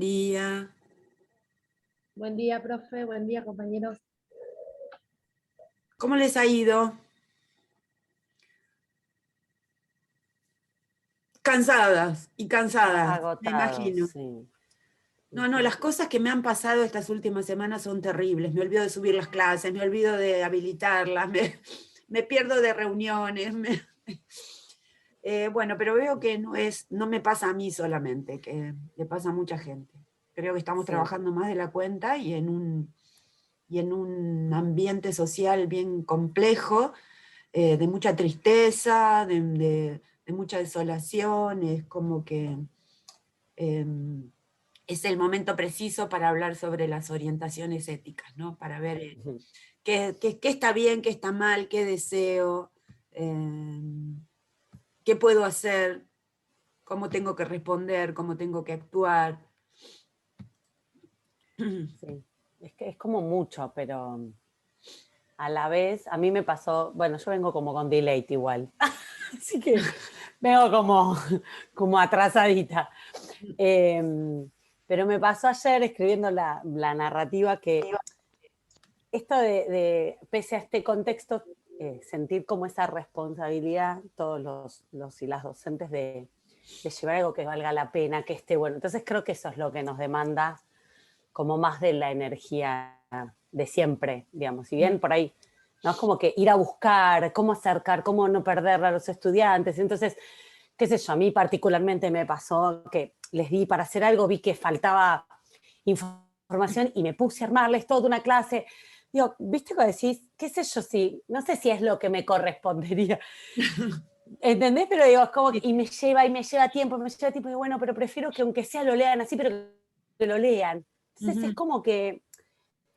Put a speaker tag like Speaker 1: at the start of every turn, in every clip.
Speaker 1: día.
Speaker 2: Buen día, profe. Buen día, compañeros.
Speaker 1: ¿Cómo les ha ido? Cansadas y cansadas, me
Speaker 3: Agotado,
Speaker 1: imagino.
Speaker 3: sí.
Speaker 1: No, las cosas que me han pasado estas últimas semanas son terribles. Me olvido de subir las clases, me olvido de habilitarlas, me pierdo de reuniones. Bueno, pero veo que no me pasa a mí solamente, que le pasa a mucha gente. Creo que estamos trabajando más de la cuenta y en un ambiente social bien complejo, de mucha tristeza, de mucha desolación. Es como que es el momento preciso para hablar sobre las orientaciones éticas, ¿no? Para ver qué está bien, qué está mal, qué deseo, qué puedo hacer, cómo tengo que responder, cómo tengo que actuar.
Speaker 3: Sí, es que es como mucho, pero a la vez, a mí me pasó, bueno, yo vengo como con delay igual, así que vengo como atrasadita. Pero me pasó ayer escribiendo la narrativa que esto pese a este contexto, sentir como esa responsabilidad, todos los y las docentes de llevar algo que valga la pena, que esté bueno. Entonces creo que eso es lo que nos demanda como más de la energía de siempre, digamos. Si bien por ahí, ¿no? Es como que ir a buscar, cómo acercar, cómo no perder a los estudiantes. Entonces, qué sé yo, a mí particularmente me pasó que les di para hacer algo, vi que faltaba información y me puse a armarles toda una clase. Digo, ¿viste cuando decís, qué sé yo, no sé si es lo que me correspondería? ¿Entendés? Pero digo, es como que, y me lleva tiempo, y bueno, pero prefiero que aunque sea lo lean así, pero que lo lean. Entonces es como que,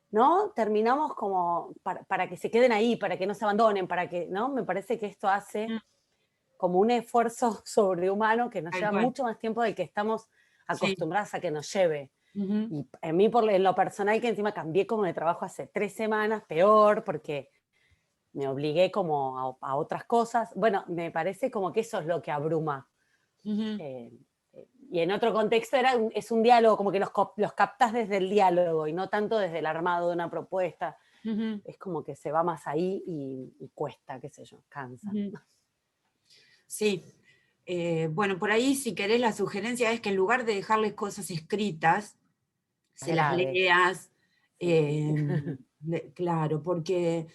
Speaker 3: ¿no? Terminamos como para que se queden ahí, para que no se abandonen, para que, ¿no? Me parece que esto hace como un esfuerzo sobrehumano que nos lleva mucho más tiempo del que estamos acostumbradas a que nos lleve. Y a mí, en lo personal, que encima cambié como de trabajo hace 3 semanas, peor, porque me obligué como a otras cosas. Bueno, me parece como que eso es lo que abruma. Y en otro contexto es un diálogo, como que los captás desde el diálogo y no tanto desde el armado de una propuesta. Es como que se va más ahí y cuesta, qué sé yo, cansa.
Speaker 1: Sí. Bueno, por ahí, si querés, la sugerencia es que en lugar de dejarles cosas escritas, se las leas. Claro, porque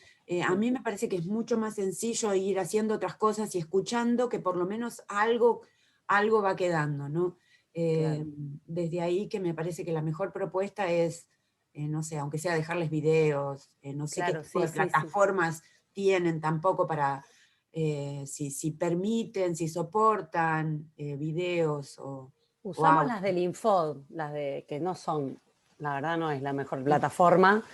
Speaker 1: a mí me parece que es mucho más sencillo ir haciendo otras cosas y escuchando, que por lo menos algo va quedando, ¿no? Desde ahí que me parece que la mejor propuesta es, no sé, aunque sea dejarles videos, no sé qué tipo de plataformas tienen tampoco para, si permiten, si soportan videos o...
Speaker 3: Usamos las del Infod, las de que no son, la verdad no es la mejor plataforma.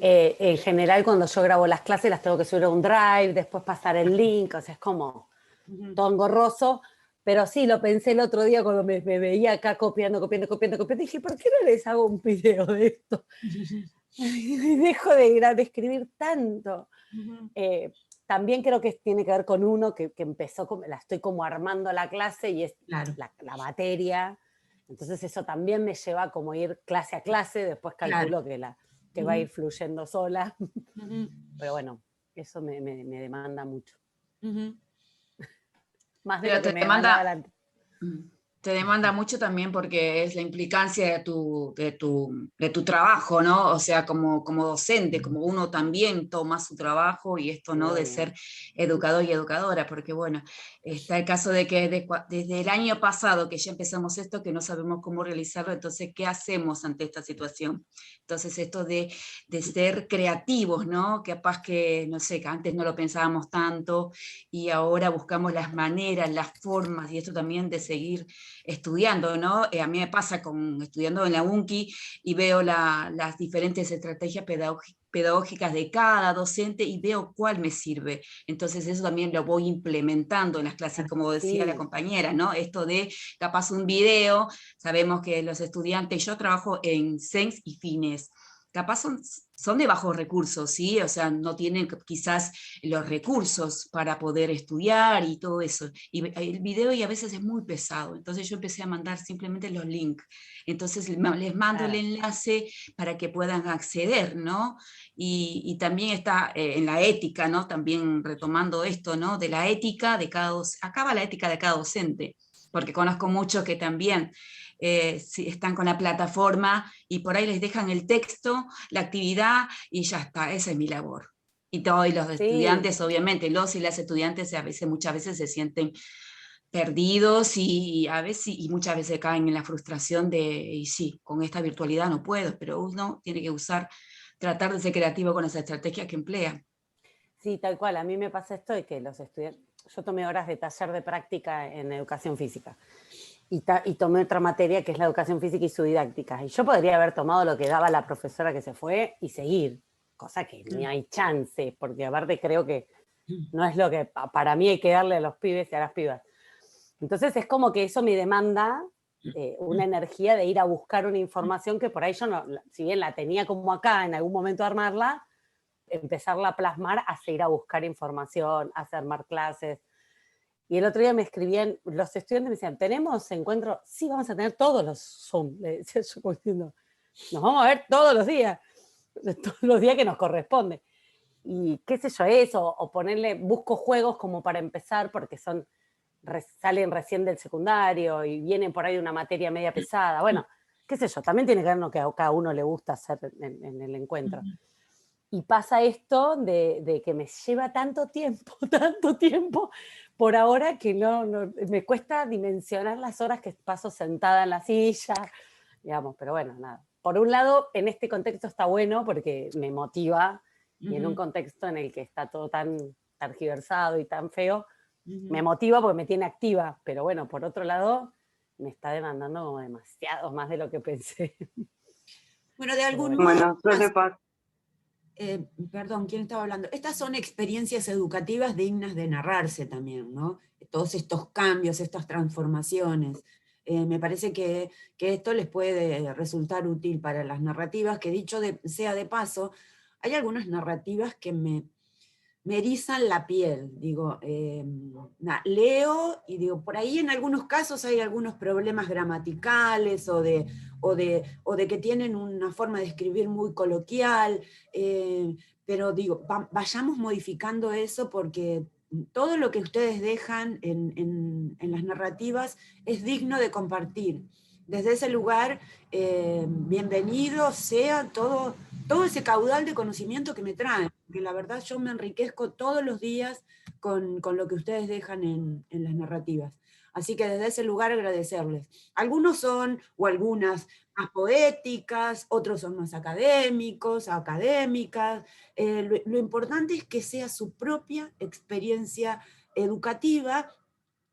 Speaker 3: En general, cuando yo grabo las clases las tengo que subir a un Drive, después pasar el link, o sea, es como todo engorroso. Pero sí, lo pensé el otro día cuando me veía acá copiando, dije, ¿por qué no les hago un video de esto? Y dejo de escribir tanto. También creo que tiene que ver con uno que empezó, la estoy como armando la clase y es la materia. Entonces eso también me lleva como ir clase a clase, después calculo que va a ir fluyendo sola. Pero bueno, eso me demanda mucho. Más de lo que me demandaba adelante.
Speaker 4: Te demanda mucho también porque es la implicancia de tu trabajo, ¿no? O sea, como docente, como uno también toma su trabajo y esto, ¿no? De ser educador y educadora, porque bueno, está el caso de que desde el año pasado que ya empezamos esto, que no sabemos cómo realizarlo, entonces, ¿qué hacemos ante esta situación? Entonces, esto de ser creativos, ¿no? Capaz que, no sé, que antes no lo pensábamos tanto y ahora buscamos las maneras, las formas, y esto también de seguir estudiando, ¿no? A mí me pasa estudiando en la UNCI y veo las diferentes estrategias pedagógicas de cada docente y veo cuál me sirve. Entonces eso también lo voy implementando en las clases, como decía la compañera, ¿no? Esto de capaz un video, sabemos que los estudiantes, yo trabajo en SENS y FINES, capaz son de bajos recursos, ¿sí? O sea, no tienen quizás los recursos para poder estudiar y todo eso. Y el video y a veces es muy pesado, entonces yo empecé a mandar simplemente los links. Entonces les mando el enlace para que puedan acceder, ¿no? Y también está en la ética, ¿no? También retomando esto, ¿no? De la ética de cada docente. Acaba la ética de cada docente, porque conozco muchos que también si están con la plataforma y por ahí les dejan el texto, la actividad y ya está, esa es mi labor. Y todos los estudiantes, obviamente, los y las estudiantes muchas veces se sienten perdidos y muchas veces caen en la frustración de, y sí, con esta virtualidad no puedo, pero uno tiene que tratar de ser creativo con las estrategias que emplea.
Speaker 3: Sí, tal cual. A mí me pasa esto de que los estudiantes, yo tomé horas de taller de práctica en educación física y tomé otra materia que es la educación física y su didáctica. Y yo podría haber tomado lo que daba la profesora que se fue y seguir, cosa que ni hay chance, porque aparte creo que no es lo que para mí hay que darle a los pibes y a las pibas. Entonces es como que eso me demanda una energía de ir a buscar una información que por ahí yo no, si bien la tenía como acá en algún momento de armarla, empezarla a plasmar, a seguir a buscar información, a hacer armar clases. Y el otro día me escribían, los estudiantes me decían, ¿tenemos encuentro? Sí, vamos a tener todos los Zoom. Le decía yo como diciendo, nos vamos a ver todos los días que nos corresponde. Y qué sé yo, eso, o ponerle, busco juegos como para empezar, porque salen recién del secundario y vienen por ahí de una materia media pesada. Bueno, qué sé yo, también tiene que ver lo que a cada uno le gusta hacer en el encuentro. Y pasa esto de que me lleva tanto tiempo por ahora que no me cuesta dimensionar las horas que paso sentada en la silla, digamos, pero bueno, nada. Por un lado, en este contexto está bueno porque me motiva, y en un contexto en el que está todo tan tergiversado y tan feo, me motiva porque me tiene activa, pero bueno, por otro lado, me está demandando demasiado más de lo que pensé.
Speaker 1: Bueno, de algún modo...
Speaker 5: Bueno, suele pasar.
Speaker 1: Perdón, ¿quién estaba hablando? Estas son experiencias educativas dignas de narrarse también, ¿no? Todos estos cambios, estas transformaciones. Me parece que esto les puede resultar útil para las narrativas, que dicho sea de paso, hay algunas narrativas que me erizan la piel, digo, leo y digo, por ahí en algunos casos hay algunos problemas gramaticales o de que tienen una forma de escribir muy coloquial, pero digo, vayamos modificando eso porque todo lo que ustedes dejan en las narrativas es digno de compartir. Desde ese lugar, bienvenido sea todo ese caudal de conocimiento que me traen, que la verdad yo me enriquezco todos los días con lo que ustedes dejan en las narrativas. Así que desde ese lugar agradecerles. Algunos son, o algunas, más poéticas, otros son más académicos, académicas. Lo importante es que sea su propia experiencia educativa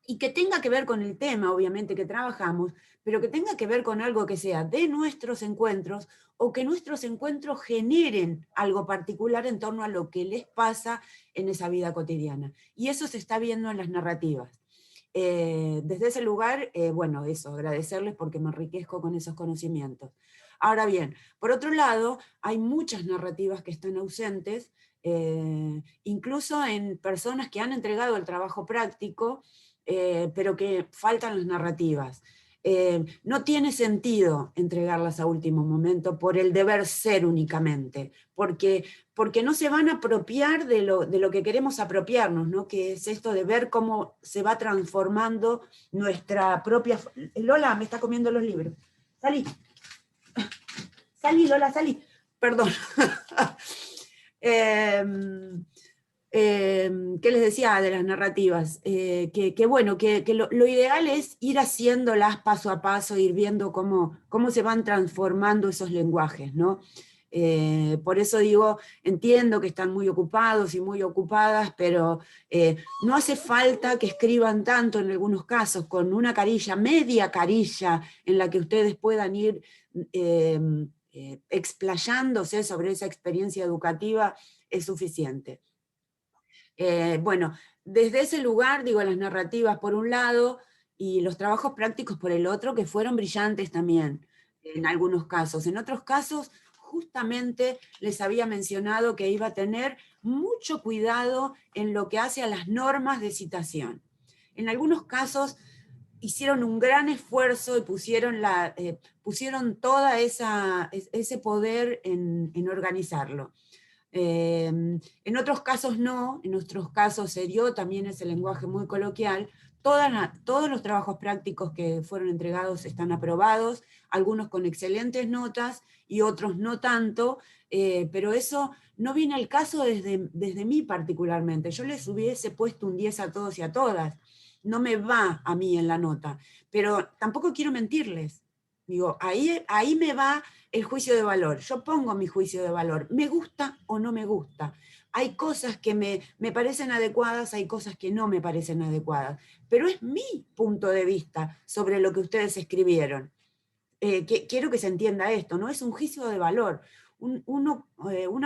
Speaker 1: y que tenga que ver con el tema, obviamente, que trabajamos, pero que tenga que ver con algo que sea de nuestros encuentros o que nuestros encuentros generen algo particular en torno a lo que les pasa en esa vida cotidiana. Y eso se está viendo en las narrativas. Desde ese lugar, bueno, eso, agradecerles porque me enriquezco con esos conocimientos. Ahora bien, por otro lado, hay muchas narrativas que están ausentes, incluso en personas que han entregado el trabajo práctico, pero que faltan las narrativas. No tiene sentido entregarlas a último momento por el deber ser únicamente, porque no se van a apropiar de lo que queremos apropiarnos, ¿no? Que es esto de ver cómo se va transformando nuestra propia... Lola, me está comiendo los libros. Salí. Salí, Lola, salí. Perdón. ¿Qué les decía de las narrativas? Que bueno, que lo ideal es ir haciéndolas paso a paso, ir viendo cómo se van transformando esos lenguajes, ¿no? Por eso digo, entiendo que están muy ocupados y muy ocupadas, pero no hace falta que escriban tanto en algunos casos, con una carilla, media carilla, en la que ustedes puedan ir explayándose sobre esa experiencia educativa, es suficiente. Bueno, desde ese lugar, digo, las narrativas por un lado y los trabajos prácticos por el otro, que fueron brillantes también, en algunos casos. En otros casos, justamente les había mencionado que iba a tener mucho cuidado en lo que hace a las normas de citación. En algunos casos hicieron un gran esfuerzo y pusieron toda ese poder en organizarlo. En otros casos no, en otros casos se dio también ese lenguaje muy coloquial. Todos los trabajos prácticos que fueron entregados están aprobados, algunos con excelentes notas y otros no tanto, pero eso no viene al caso desde mí particularmente. Yo les hubiese puesto un 10 a todos y a todas. No me va a mí en la nota, pero tampoco quiero mentirles. Digo, ahí me va el juicio de valor. Yo pongo mi juicio de valor. ¿Me gusta o no me gusta? Hay cosas que me parecen adecuadas, hay cosas que no me parecen adecuadas. Pero es mi punto de vista sobre lo que ustedes escribieron. Quiero que se entienda esto, no es un juicio de valor. Uno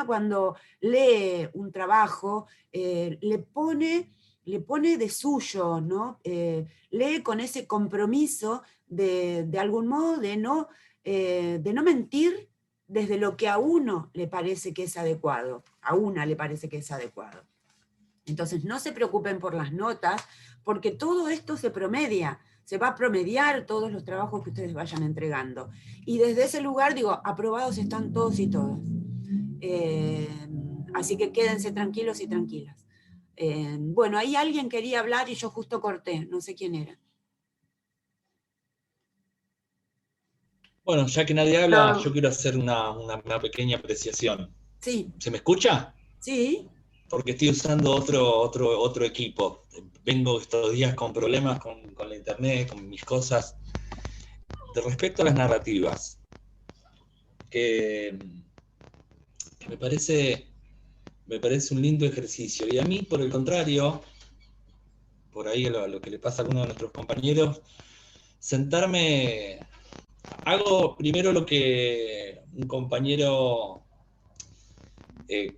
Speaker 1: cuando lee un trabajo, le pone de suyo, ¿no? Lee con ese compromiso de algún modo de no mentir desde lo que a uno le parece que es adecuado, a una le parece que es adecuado. Entonces no se preocupen por las notas, porque todo esto se promedia, se va a promediar todos los trabajos que ustedes vayan entregando. Y desde ese lugar, digo, aprobados están todos y todas. Así que quédense tranquilos y tranquilas. Bueno, ahí alguien quería hablar y yo justo corté, no sé quién era.
Speaker 5: Bueno, ya que nadie habla, yo quiero hacer una pequeña apreciación.
Speaker 1: Sí.
Speaker 5: ¿Se me escucha?
Speaker 1: Sí.
Speaker 5: Porque estoy usando otro equipo. Vengo estos días con problemas con la internet, con mis cosas. De respecto a las narrativas, que me parece un lindo ejercicio. Y a mí, por el contrario, por ahí lo que le pasa a algunos de nuestros compañeros, sentarme, hago primero lo que un compañero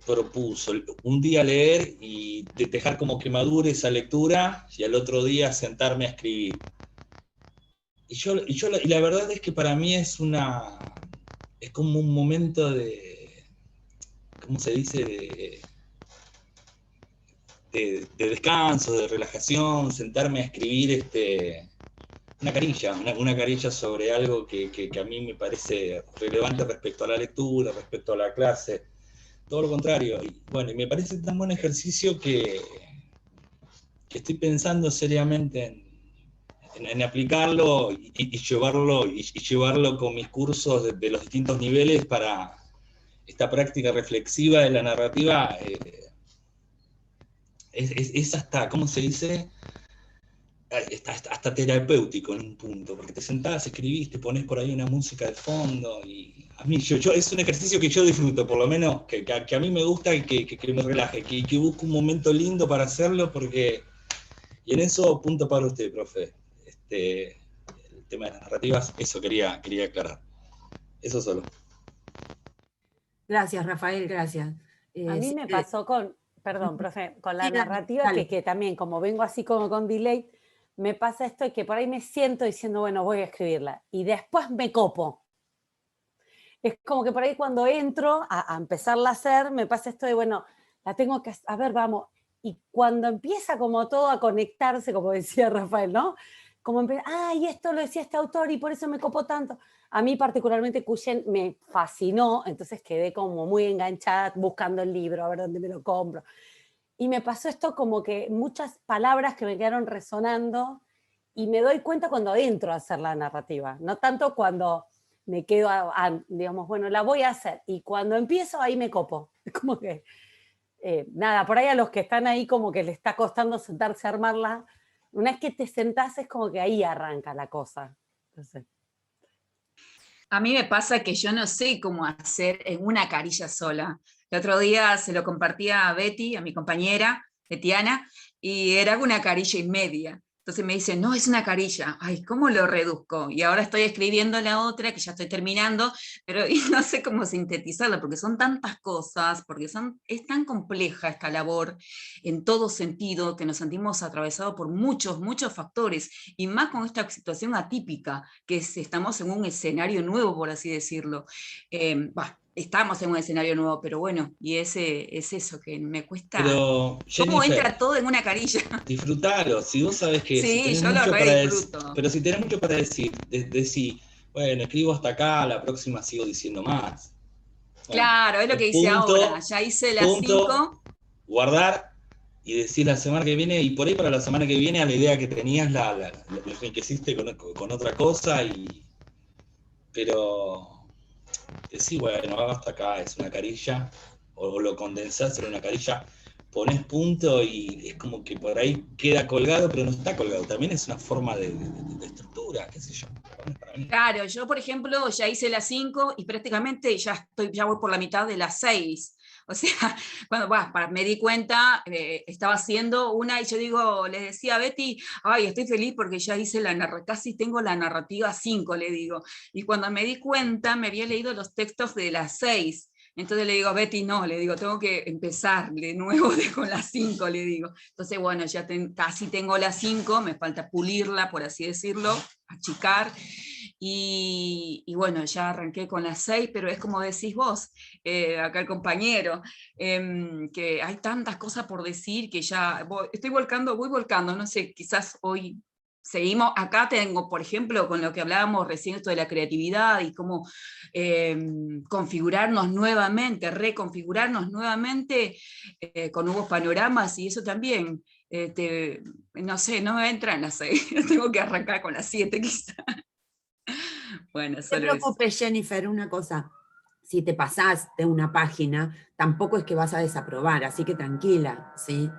Speaker 5: propuso, un día leer y dejar como que madure esa lectura y al otro día sentarme a escribir. Y la verdad es que para mí es como un momento de, ¿cómo se dice? De descanso, de relajación, sentarme a escribir una carilla sobre algo que a mí me parece relevante respecto a la lectura, respecto a la clase. Todo lo contrario. Y bueno, y me parece tan buen ejercicio que estoy pensando seriamente en aplicarlo y llevarlo con mis cursos de los distintos niveles para esta práctica reflexiva de la narrativa. Es hasta, ¿cómo se dice? Hasta terapéutico en un punto, porque te sentás, escribís, te pones por ahí una música de fondo, y a mí es un ejercicio que yo disfruto, por lo menos, que a mí me gusta y que me relaje, que busco un momento lindo para hacerlo, y en eso punto para usted, profe. El tema de las narrativas, eso quería aclarar. Eso solo.
Speaker 1: Gracias, Rafael, gracias.
Speaker 3: A mí me pasó perdón, profe, con la narrativa,
Speaker 1: dale.
Speaker 3: que también, como vengo así como con delay, me pasa esto de que por ahí me siento diciendo, bueno, voy a escribirla, y después me copo. Es como que por ahí cuando entro a empezarla a hacer, me pasa esto de, bueno, la tengo que, a ver, vamos. Y cuando empieza como todo a conectarse, como decía Rafael, ¿no? Como y esto lo decía este autor y por eso me copó tanto. A mí particularmente Cuyen me fascinó, entonces quedé como muy enganchada buscando el libro, a ver dónde me lo compro. Y me pasó esto como que muchas palabras que me quedaron resonando y me doy cuenta cuando entro a hacer la narrativa, no tanto cuando me quedo, digamos, bueno, la voy a hacer. Y cuando empiezo, ahí me copo. Es como que, nada, por ahí a los que están ahí como que les está costando sentarse a armarla, una vez que te sentás es como que ahí arranca la cosa. Entonces,
Speaker 4: a mí me pasa que yo no sé cómo hacer en una carilla sola. El otro día se lo compartía a Betty, a mi compañera, Betiana, y era una carilla y media. Entonces me dice, no, es una carilla. Ay, ¿cómo lo reduzco? Y ahora estoy escribiendo la otra, que ya estoy terminando, pero no sé cómo sintetizarla, porque son tantas cosas, porque es tan compleja esta labor en todo sentido, que nos sentimos atravesados por muchos factores, y más con esta situación atípica, que estamos en un escenario nuevo, por así decirlo. estamos en un escenario nuevo, pero bueno, y ese es eso, que me cuesta.
Speaker 5: Pero,
Speaker 4: ¿Cómo
Speaker 5: Jennifer,
Speaker 4: entra todo en una carilla?
Speaker 5: disfrutalo. Si vos sabés que si
Speaker 4: Sí,
Speaker 5: tenés
Speaker 4: yo lo
Speaker 5: mucho
Speaker 4: re
Speaker 5: para
Speaker 4: disfruto.
Speaker 5: pero si tenés mucho para decir, decir, bueno, escribo hasta acá, la próxima sigo diciendo más. Bueno,
Speaker 4: Claro, es lo que hice ahora.
Speaker 5: punto,
Speaker 4: Ya hice las
Speaker 5: punto,
Speaker 4: 5.
Speaker 5: guardar y decir la semana que viene, y por ahí para la semana que viene a la idea que tenías la enriqueciste con otra cosa, pero decir, bueno, hago hasta acá, es una carilla, o lo condensás en una carilla, pones punto y es como que por ahí queda colgado, pero no está colgado. También es una forma de estructura, qué sé yo. Para mí.
Speaker 4: Claro, yo por ejemplo ya hice las 5 y prácticamente ya voy por la mitad de las 6. O sea, cuando me di cuenta, estaba haciendo una y yo digo, les decía a Betty, ay, estoy feliz porque ya hice casi tengo la narrativa 5, le digo. Y cuando me di cuenta, me había leído los textos de las 6. Entonces le digo a Betty, no, le digo, tengo que empezar de nuevo con las 5, le digo. Entonces, bueno, ya casi tengo las 5, me falta pulirla, por así decirlo, achicar. Y bueno, ya arranqué con las 6, pero es como decís vos, acá el compañero, que hay tantas cosas por decir que ya voy volcando, no sé, quizás hoy seguimos, acá tengo, por ejemplo, con lo que hablábamos recién, esto de la creatividad y cómo configurarnos nuevamente, reconfigurarnos nuevamente con nuevos panoramas, y eso también, no sé, no me entra en las 6, tengo que arrancar con las 7 quizás. Bueno,
Speaker 1: No te
Speaker 4: solo eso.
Speaker 1: preocupes, Jennifer, una cosa. Si te pasás de una página, tampoco es que vas a desaprobar, así que tranquila, ¿sí?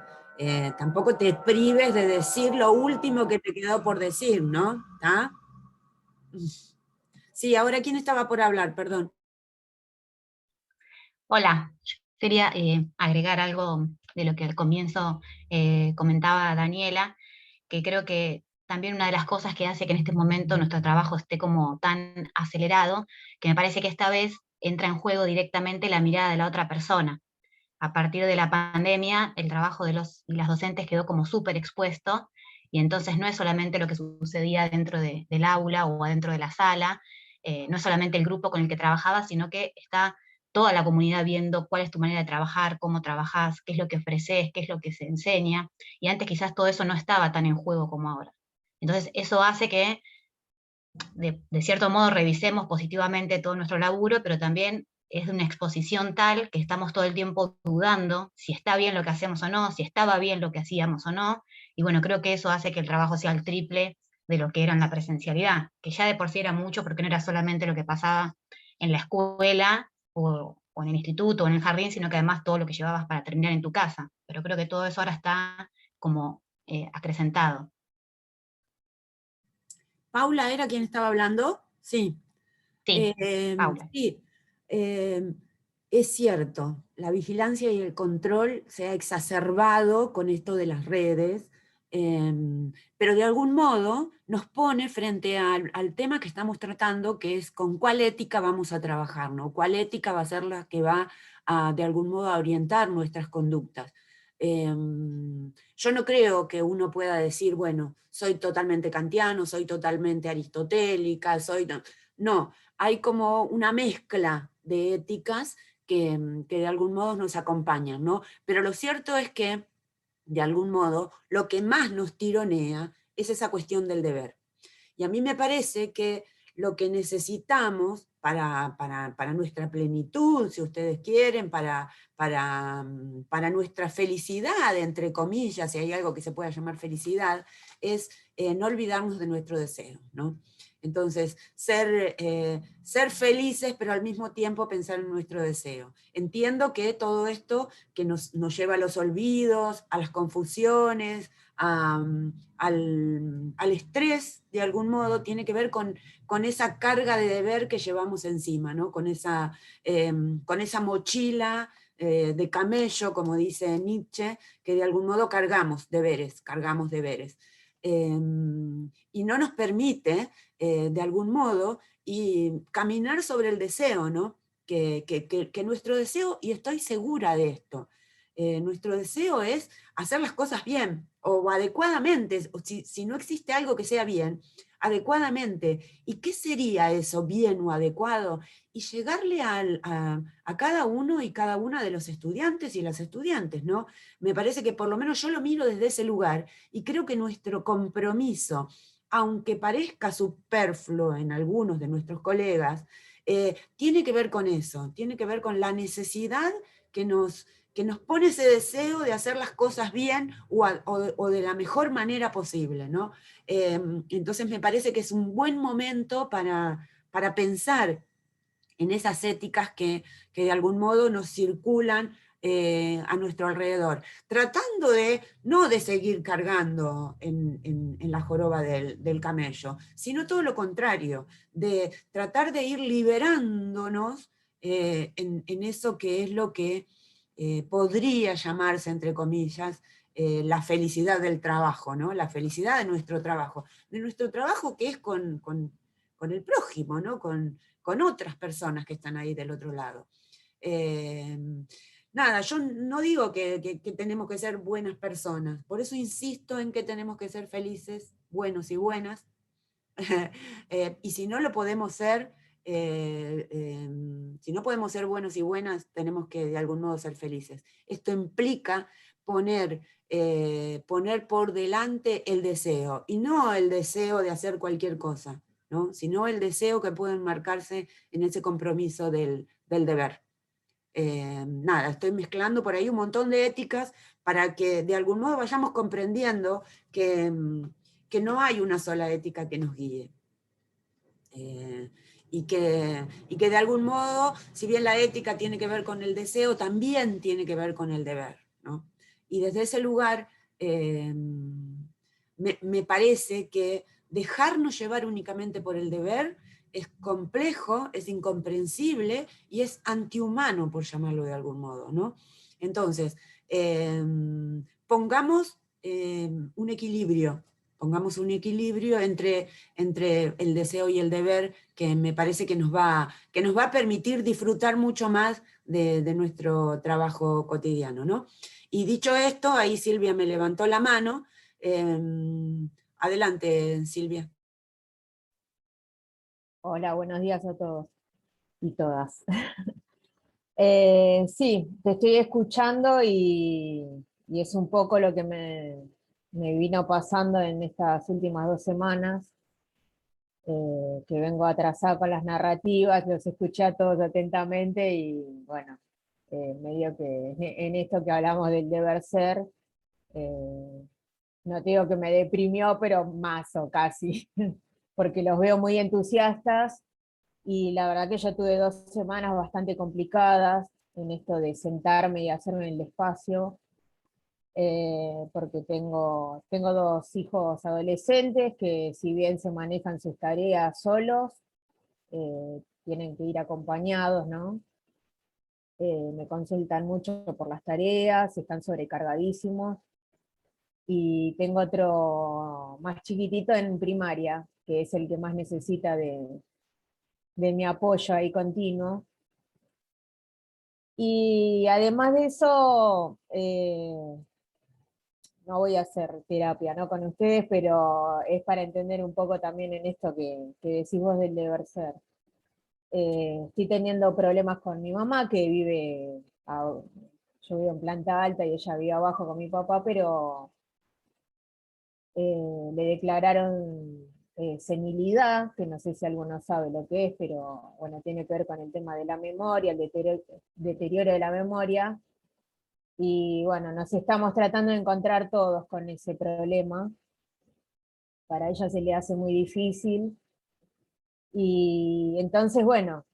Speaker 1: Tampoco te prives de decir lo último que te quedó por decir, ¿no? ¿Está? Sí, ahora ¿quién estaba por hablar? Perdón.
Speaker 6: Hola, yo quería agregar algo de lo que al comienzo comentaba Daniela, que creo que también una de las cosas que hace que en este momento nuestro trabajo esté como tan acelerado, que me parece que esta vez entra en juego directamente la mirada de la otra persona. A partir de la pandemia, el trabajo de los y las docentes quedó como súper expuesto, y entonces no es solamente lo que sucedía dentro del aula o adentro de la sala, no es solamente el grupo con el que trabajaba, sino que está toda la comunidad viendo cuál es tu manera de trabajar, cómo trabajás, qué es lo que ofreces, qué es lo que se enseña, y antes quizás todo eso no estaba tan en juego como ahora. Entonces eso hace que de cierto modo revisemos positivamente todo nuestro laburo, pero también es de una exposición tal que estamos todo el tiempo dudando si está bien lo que hacemos o no, si estaba bien lo que hacíamos o no, y bueno, creo que eso hace que el trabajo sea el triple de lo que era en la presencialidad, que ya de por sí era mucho porque no era solamente lo que pasaba en la escuela o en el instituto o en el jardín, sino que además todo lo que llevabas para terminar en tu casa, pero creo que todo eso ahora está como acrecentado.
Speaker 1: ¿Paula era quien estaba hablando? Sí.
Speaker 6: Sí, Paula.
Speaker 1: Sí, es cierto, la vigilancia y el control se ha exacerbado con esto de las redes, pero de algún modo nos pone frente al tema que estamos tratando, que es con cuál ética vamos a trabajar, ¿no? ¿Cuál ética va a ser la que va a, de algún modo, a orientar nuestras conductas? Yo no creo que uno pueda decir, bueno, soy totalmente kantiano, soy totalmente aristotélica, no, hay como una mezcla de éticas que de algún modo nos acompañan, ¿no? Pero lo cierto es que, de algún modo, lo que más nos tironea es esa cuestión del deber. Y a mí me parece que lo que necesitamos para nuestra plenitud, si ustedes quieren, para nuestra felicidad, entre comillas, si hay algo que se pueda llamar felicidad, es no olvidarnos de nuestro deseo, ¿no? Entonces, ser felices, pero al mismo tiempo pensar en nuestro deseo. Entiendo que todo esto que nos lleva a los olvidos, a las confusiones, al estrés, de algún modo, tiene que ver con esa carga de deber que llevamos encima, ¿no? Con esa mochila de camello, como dice Nietzsche, que de algún modo cargamos deberes. Y no nos permite, de algún modo, y caminar sobre el deseo, ¿no? Que nuestro deseo, y estoy segura de esto, nuestro deseo es hacer las cosas bien o adecuadamente, o si no existe algo que sea bien, adecuadamente. ¿Y qué sería eso, bien o adecuado? Y llegarle a cada uno y cada una de los estudiantes y las estudiantes, ¿no? Me parece que por lo menos yo lo miro desde ese lugar y creo que nuestro compromiso, aunque parezca superfluo en algunos de nuestros colegas, tiene que ver con eso, tiene que ver con la necesidad que nos pone ese deseo de hacer las cosas bien o de la mejor manera posible, ¿no? Entonces me parece que es un buen momento para pensar en esas éticas que de algún modo nos circulan a nuestro alrededor, tratando no de seguir cargando en la joroba del camello, sino todo lo contrario, de tratar de ir liberándonos en eso que es lo que podría llamarse, entre comillas, la felicidad del trabajo, ¿no? La felicidad de nuestro trabajo que es con el prójimo, ¿no? Con otras personas que están ahí del otro lado. Nada, yo no digo que tenemos que ser buenas personas, por eso insisto en que tenemos que ser felices, buenos y buenas, y si no lo podemos ser, si no podemos ser buenos y buenas, tenemos que de algún modo ser felices. Esto implica poner por delante el deseo, y no el deseo de hacer cualquier cosa, ¿no? Sino el deseo que puede enmarcarse en ese compromiso del deber. Nada, estoy mezclando por ahí un montón de éticas para que de algún modo vayamos comprendiendo que no hay una sola ética que nos guíe. Y que de algún modo, si bien la ética tiene que ver con el deseo, también tiene que ver con el deber, ¿no? Y desde ese lugar me parece que dejarnos llevar únicamente por el deber es complejo, es incomprensible y es antihumano, por llamarlo de algún modo, ¿no? Entonces, pongamos un equilibrio entre el deseo y el deber, que me parece que nos va a permitir disfrutar mucho más de nuestro trabajo cotidiano, ¿no? Y dicho esto, ahí Silvia me levantó la mano. Adelante, Silvia.
Speaker 2: Hola, buenos días a todos y todas. Sí, te estoy escuchando y es un poco lo que me vino pasando en estas últimas 2 semanas, que vengo atrasada con las narrativas, los escuché a todos atentamente y bueno, medio que en esto que hablamos del deber ser, no te digo que me deprimió, pero más o casi, porque los veo muy entusiastas. Y la verdad que yo tuve 2 semanas bastante complicadas en esto de sentarme y hacerme el espacio, porque tengo 2 hijos adolescentes que si bien se manejan sus tareas solos, tienen que ir acompañados, ¿no? Me consultan mucho por las tareas, están sobrecargadísimos, y tengo otro más chiquitito en primaria, que es el que más necesita de mi apoyo ahí continuo. Y además de eso, no voy a hacer terapia, ¿no?, con ustedes, pero es para entender un poco también en esto que decís vos del deber ser. Estoy teniendo problemas con mi mamá, que yo vivo en planta alta y ella vive abajo con mi papá, pero le declararon senilidad, que no sé si alguno sabe lo que es, pero bueno, tiene que ver con el tema de la memoria, el deterioro de la memoria, y bueno, nos estamos tratando de encontrar todos con ese problema. Para ella se le hace muy difícil, y entonces bueno,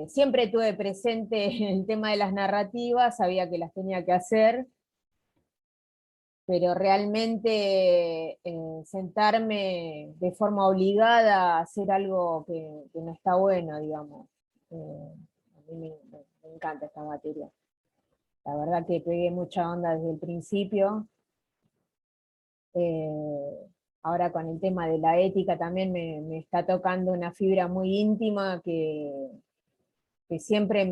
Speaker 2: siempre tuve presente el tema de las narrativas, sabía que las tenía que hacer, pero realmente sentarme de forma obligada a hacer algo que no está bueno, digamos. A mí me encanta esta materia. La verdad que pegué mucha onda desde el principio. Ahora con el tema de la ética también me está tocando una fibra muy íntima que siempre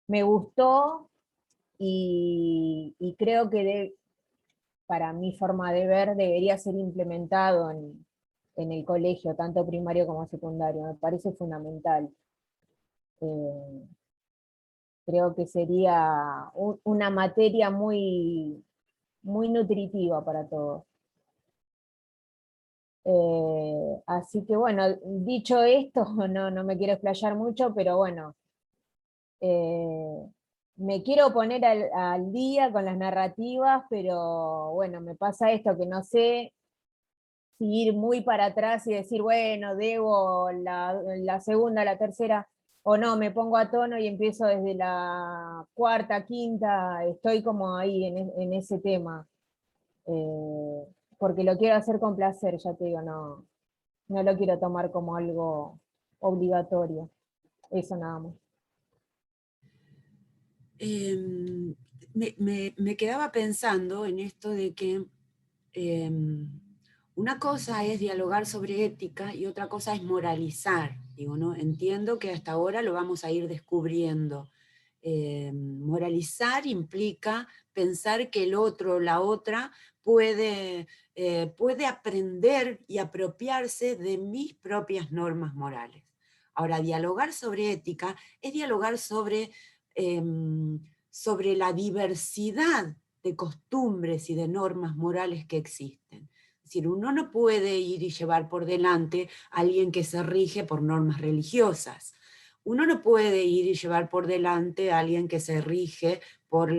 Speaker 2: me gustó, y creo que para mi forma de ver debería ser implementado en el colegio, tanto primario como secundario, me parece fundamental. Creo que sería una materia muy, muy nutritiva para todos. Así que bueno, dicho esto, no me quiero explayar mucho, pero bueno, me quiero poner al día con las narrativas, pero bueno, me pasa esto, que no sé si ir muy para atrás y decir, bueno, debo la segunda, la tercera, o no, me pongo a tono y empiezo desde la cuarta, quinta, estoy como ahí en ese tema. Porque lo quiero hacer con placer, ya te digo, no lo quiero tomar como algo obligatorio. Eso nada más.
Speaker 1: Me quedaba pensando en esto de que una cosa es dialogar sobre ética y otra cosa es moralizar. Digo, ¿no? Entiendo que hasta ahora lo vamos a ir descubriendo. Moralizar implica pensar que el otro, la otra, puede aprender y apropiarse de mis propias normas morales. Ahora, dialogar sobre ética es dialogar sobre la diversidad de costumbres y de normas morales que existen. Es decir, uno no puede ir y llevar por delante a alguien que se rige por normas religiosas. Uno no puede ir y llevar por delante a alguien que se rige por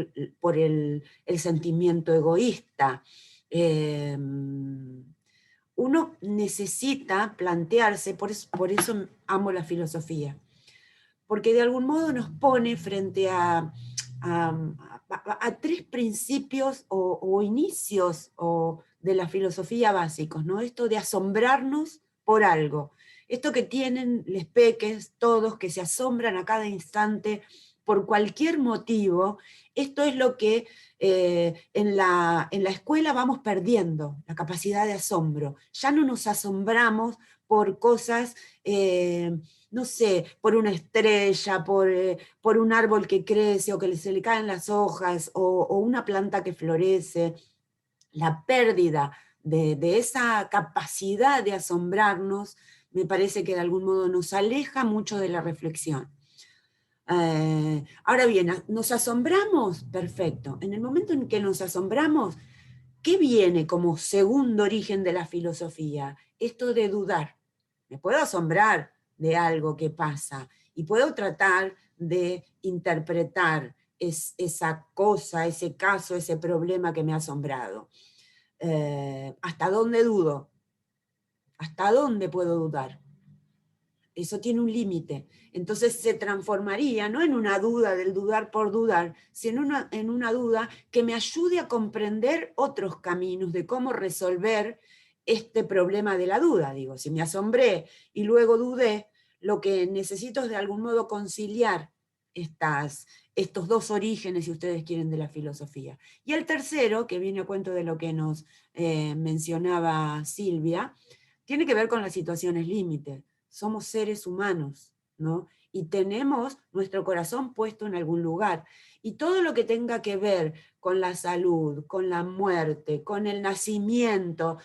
Speaker 1: el sentimiento egoísta. Uno necesita plantearse, por eso amo la filosofía, porque de algún modo nos pone frente a tres principios o inicios de la filosofía básicos, ¿no? Esto de asombrarnos por algo, esto que tienen les peques, todos, que se asombran a cada instante por cualquier motivo. Esto es lo que en la escuela vamos perdiendo, la capacidad de asombro. Ya no nos asombramos por cosas, no sé, por una estrella, por un árbol que crece o que se le caen las hojas, o una planta que florece. La pérdida de esa capacidad de asombrarnos me parece que de algún modo nos aleja mucho de la reflexión. Ahora bien, ¿nos asombramos? Perfecto. En el momento en que nos asombramos, ¿qué viene como segundo origen de la filosofía? Esto de dudar. Me puedo asombrar de algo que pasa y puedo tratar de interpretar esa cosa, ese caso, ese problema que me ha asombrado. ¿Hasta dónde dudo? ¿Hasta dónde puedo dudar? Eso tiene un límite. Entonces se transformaría no en una duda del dudar por dudar, sino en una duda que me ayude a comprender otros caminos de cómo resolver este problema de la duda. Digo, si me asombré y luego dudé, lo que necesito es de algún modo conciliar estos dos orígenes, si ustedes quieren, de la filosofía. Y el tercero, que viene a cuento de lo que nos mencionaba Silvia, tiene que ver con las situaciones límite. Somos seres humanos, ¿no? Y tenemos nuestro corazón puesto en algún lugar. Y todo lo que tenga que ver con la salud, con la muerte, con el nacimiento,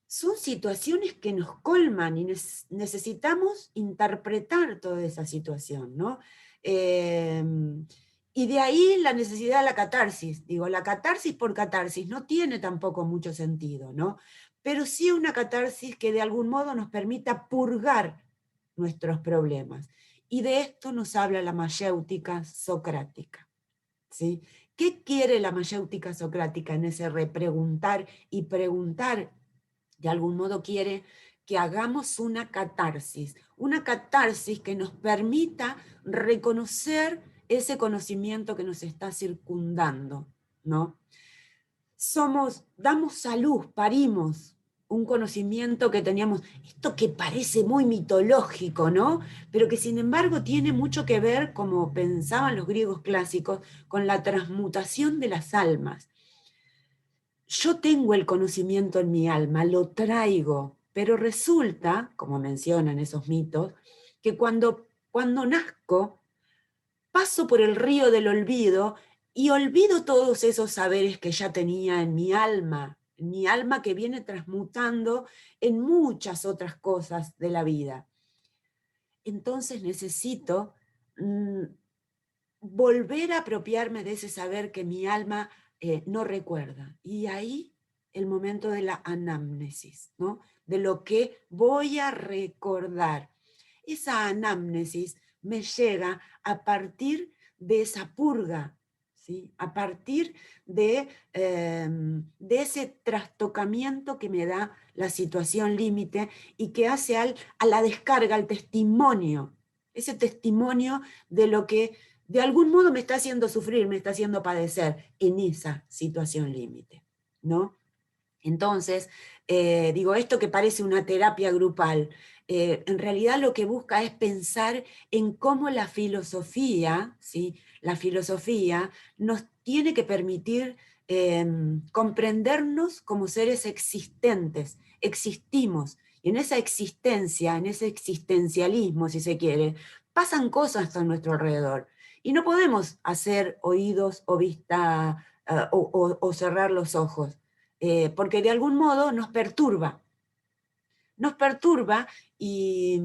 Speaker 1: son situaciones que nos colman y necesitamos interpretar toda esa situación, ¿no? Y de ahí la necesidad de la catarsis. Digo, la catarsis por catarsis no tiene tampoco mucho sentido, ¿no? Pero sí una catarsis que de algún modo nos permita purgar nuestros problemas. Y de esto nos habla la mayéutica socrática, ¿sí? ¿Qué quiere la mayéutica socrática en ese repreguntar y preguntar? De algún modo quiere que hagamos una catarsis que nos permita reconocer ese conocimiento que nos está circundando, ¿no? Damos a luz, parimos un conocimiento que teníamos, esto que parece muy mitológico, ¿no? Pero que sin embargo tiene mucho que ver, como pensaban los griegos clásicos, con la transmutación de las almas. Yo tengo el conocimiento en mi alma, lo traigo, pero resulta, como mencionan esos mitos, que cuando nazco, paso por el río del olvido y olvido todos esos saberes que ya tenía en mi alma, mi alma que viene transmutando en muchas otras cosas de la vida. Entonces necesito volver a apropiarme de ese saber que mi alma no recuerda. Y ahí el momento de la anamnesis, ¿no? De lo que voy a recordar. Esa anamnesis me llega a partir de esa purga, ¿sí? A partir de ese trastocamiento que me da la situación límite y que hace a la descarga, al testimonio, ese testimonio de lo que de algún modo me está haciendo sufrir, me está haciendo padecer en esa situación límite, ¿no? Entonces, digo, esto que parece una terapia grupal, en realidad lo que busca es pensar en cómo la filosofía, ¿sí? La filosofía nos tiene que permitir comprendernos como seres existentes, existimos, y en esa existencia, en ese existencialismo, si se quiere, pasan cosas a nuestro alrededor, y no podemos hacer oídos o vista o cerrar los ojos. Porque de algún modo nos perturba y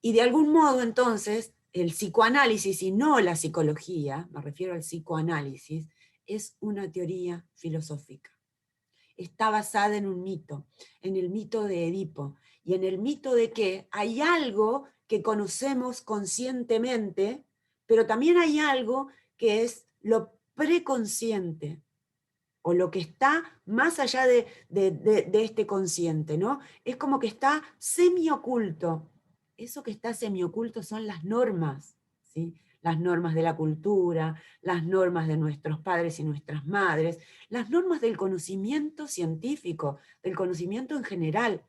Speaker 1: de algún modo entonces el psicoanálisis y no la psicología, me refiero al psicoanálisis, es una teoría filosófica. Está basada en un mito, en el mito de Edipo, y en el mito de que hay algo que conocemos conscientemente, pero también hay algo que es lo preconsciente, o lo que está más allá de este consciente, ¿no? Es como que está semioculto. Eso que está semioculto son las normas, ¿sí? Las normas de la cultura, las normas de nuestros padres y nuestras madres, las normas del conocimiento científico, del conocimiento en general.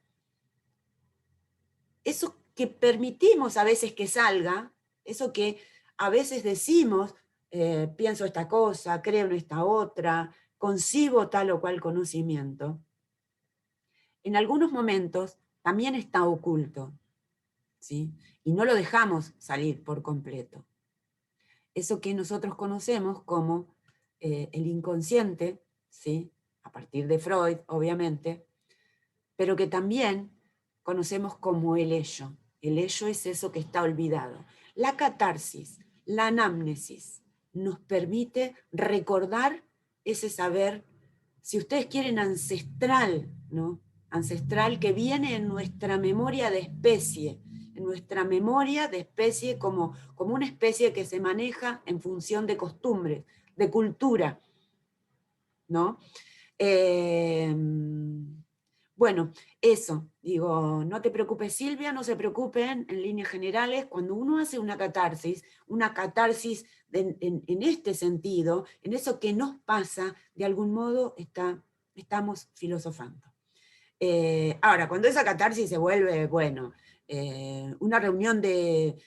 Speaker 1: Eso que permitimos a veces que salga, eso que a veces decimos, pienso esta cosa, creo en esta otra, concibo tal o cual conocimiento, en algunos momentos también está oculto, ¿sí? Y no lo dejamos salir por completo. Eso que nosotros conocemos como el inconsciente, ¿sí? A partir de Freud, obviamente, pero que también conocemos como el ello. El ello es eso que está olvidado. La catarsis, la anamnesis, nos permite recordar ese saber, si ustedes quieren, ancestral, ¿no? Ancestral, que viene en nuestra memoria de especie, en nuestra memoria de especie como una especie que se maneja en función de costumbres, de cultura, ¿no? Bueno, eso, digo, no te preocupes Silvia, no se preocupen en líneas generales, cuando uno hace una catarsis en este sentido, en eso que nos pasa, de algún modo estamos filosofando. Ahora, cuando esa catarsis se vuelve, bueno, una reunión de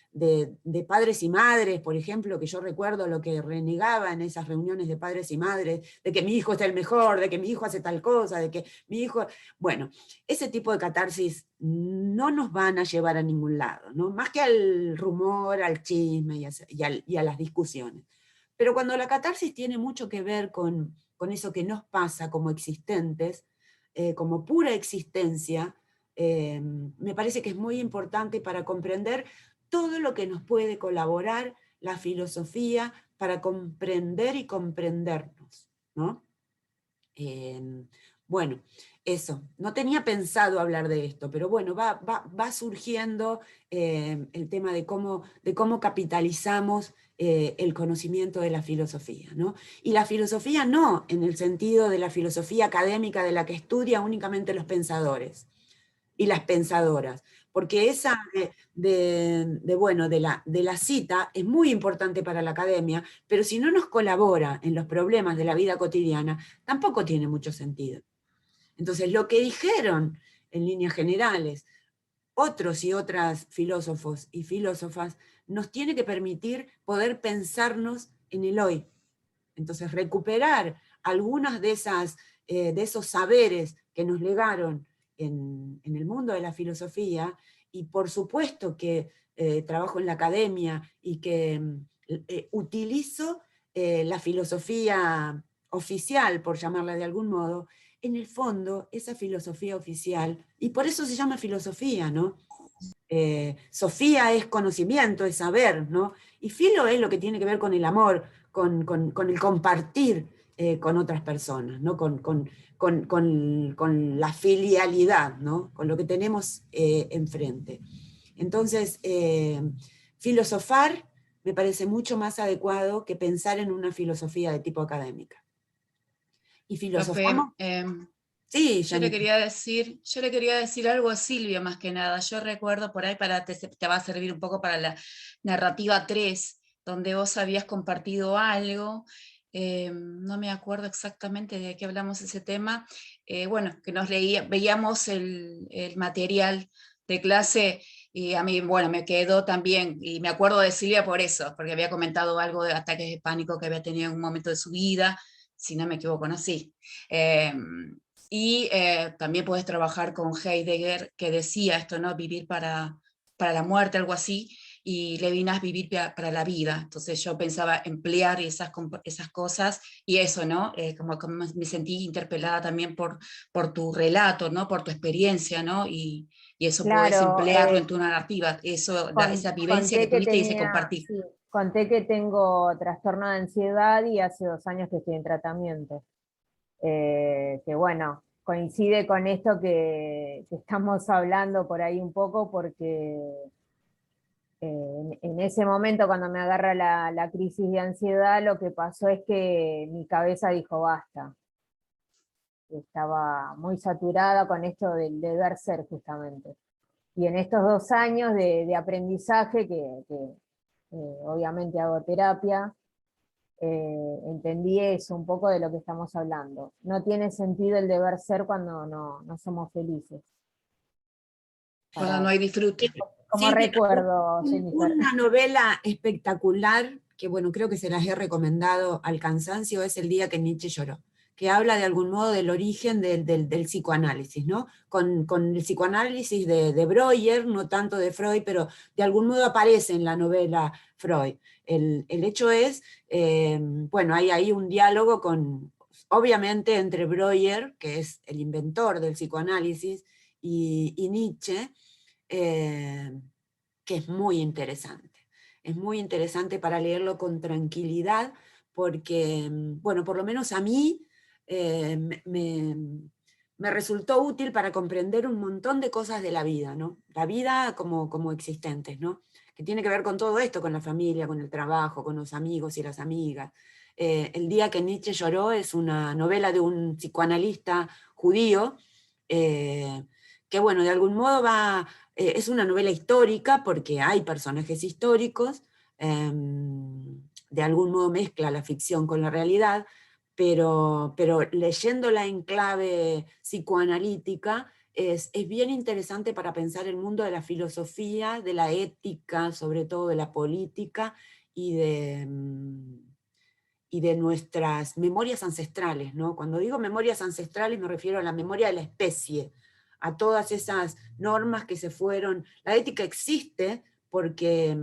Speaker 1: padres y madres, por ejemplo, que yo recuerdo lo que renegaba en esas reuniones de padres y madres, de que mi hijo es el mejor, de que mi hijo hace tal cosa, de que mi hijo... Bueno, ese tipo de catarsis no nos van a llevar a ningún lado, ¿no? Más que al rumor, al chisme y a las discusiones. Pero cuando la catarsis tiene mucho que ver con eso que nos pasa como existentes, como pura existencia, me parece que es muy importante para comprender todo lo que nos puede colaborar la filosofía para comprender y comprendernos, ¿no? Bueno, eso, no tenía pensado hablar de esto, pero bueno, va surgiendo el tema de cómo capitalizamos el conocimiento de la filosofía, ¿no? Y la filosofía no en el sentido de la filosofía académica de la que estudia únicamente los pensadores y las pensadoras, porque esa de la cita es muy importante para la academia, pero si no nos colabora en los problemas de la vida cotidiana, tampoco tiene mucho sentido. Entonces, lo que dijeron en líneas generales otros y otras filósofos y filósofas nos tiene que permitir poder pensarnos en el hoy. Entonces, recuperar algunas de esos saberes que nos legaron en el mundo de la filosofía, y por supuesto que trabajo en la academia y que utilizo la filosofía oficial, por llamarla de algún modo, en el fondo, esa filosofía oficial, y por eso se llama filosofía, ¿no? Sofía es conocimiento, es saber, ¿no? Y filo es lo que tiene que ver con el amor, con el compartir con otras personas, ¿no? Con la filialidad, ¿no? Con lo que tenemos enfrente. Entonces, filosofar me parece mucho más adecuado que pensar en una filosofía de tipo académica. Y filosofamos... Sí,
Speaker 4: yo le quería decir algo a Silvia más que nada. Yo recuerdo por ahí, te va a servir un poco para la narrativa 3, donde vos habías compartido algo, no me acuerdo exactamente de qué hablamos ese tema, bueno, que veíamos el material de clase, y a mí, bueno, me quedó también, y me acuerdo de Silvia por eso, porque había comentado algo de ataques de pánico que había tenido en un momento de su vida, si no me equivoco, no, sí. Y también puedes trabajar con Heidegger, que decía esto, ¿no? Vivir para la muerte, algo así, y Levinas vivir para la vida. Entonces yo pensaba emplear esas cosas, y eso, ¿no? Como me sentí interpelada también por tu relato, ¿no? Por tu experiencia, ¿no? Y eso puedes
Speaker 2: Claro,
Speaker 4: emplearlo en tu narrativa, esa vivencia que
Speaker 2: conté que
Speaker 4: tuviste y ese
Speaker 2: tenía,
Speaker 4: compartir.
Speaker 2: sí, conté que tengo trastorno de ansiedad y hace 2 años que estoy en tratamiento. Que bueno, coincide con esto que estamos hablando por ahí un poco, porque en ese momento cuando me agarra la crisis de ansiedad, lo que pasó es que mi cabeza dijo basta. Estaba muy saturada con esto del deber ser justamente. Y en estos 2 años de aprendizaje, que obviamente hago terapia, entendí eso, un poco de lo que estamos hablando. No tiene sentido el deber ser cuando no somos felices.
Speaker 4: Cuando no hay disfrute.
Speaker 2: Como
Speaker 1: Sí,
Speaker 2: recuerdo, Jennifer.
Speaker 1: una novela espectacular, que bueno, creo que se las he recomendado al cansancio, es El día que Nietzsche lloró, que habla de algún modo del origen del psicoanálisis, ¿no? Con el psicoanálisis de Breuer, no tanto de Freud, pero de algún modo aparece en la novela Freud. El hecho es, bueno, hay ahí un diálogo obviamente entre Breuer, que es el inventor del psicoanálisis, y Nietzsche, que es muy interesante. Es muy interesante para leerlo con tranquilidad, porque, bueno, por lo menos a mí me resultó útil para comprender un montón de cosas de la vida, ¿no? La vida como existentes, ¿no? Que tiene que ver con todo esto, con la familia, con el trabajo, con los amigos y las amigas. El día que Nietzsche lloró es una novela de un psicoanalista judío, que bueno, de algún modo es una novela histórica porque hay personajes históricos, de algún modo mezcla la ficción con la realidad, pero leyéndola en clave psicoanalítica es bien interesante para pensar el mundo de la filosofía, de la ética, sobre todo de la política y de nuestras memorias ancestrales, ¿no? Cuando digo memorias ancestrales me refiero a la memoria de la especie, a todas esas normas que se fueron. La ética existe porque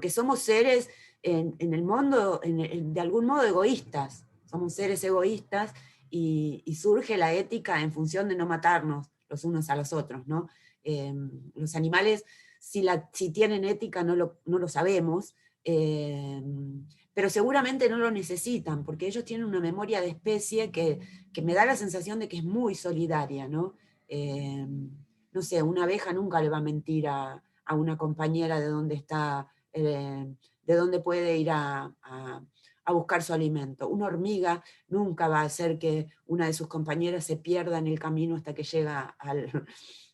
Speaker 1: somos seres en el mundo, de algún modo egoístas, somos seres egoístas y surge la ética en función de no matarnos los unos a los otros, ¿no? Los animales, si tienen ética, no lo sabemos, pero seguramente no lo necesitan, porque ellos tienen una memoria de especie que me da la sensación de que es muy solidaria, ¿no? No sé, una abeja nunca le va a mentir a una compañera de dónde está, de dónde puede ir a buscar su alimento. Una hormiga nunca va a hacer que una de sus compañeras se pierda en el camino hasta que llega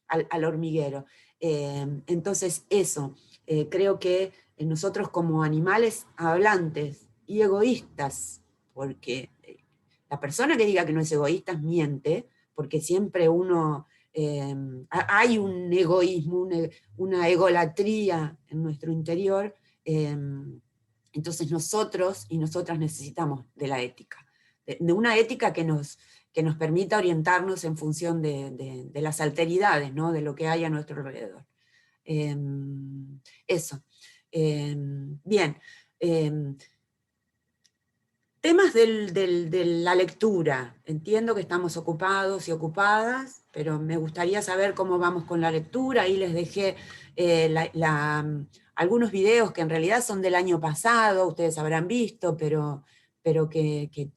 Speaker 1: al hormiguero. Entonces eso, creo que nosotros como animales hablantes y egoístas, porque la persona que diga que no es egoísta miente, porque siempre hay un egoísmo, una egolatría en nuestro interior, entonces nosotros y nosotras necesitamos de la ética, de una ética que nos permita orientarnos en función de las alteridades, ¿no? De lo que hay a nuestro alrededor. Eso. Bien. Temas de la lectura. Entiendo que estamos ocupados y ocupadas, pero me gustaría saber cómo vamos con la lectura. Ahí les dejé algunos videos que en realidad son del año pasado, ustedes habrán visto, pero que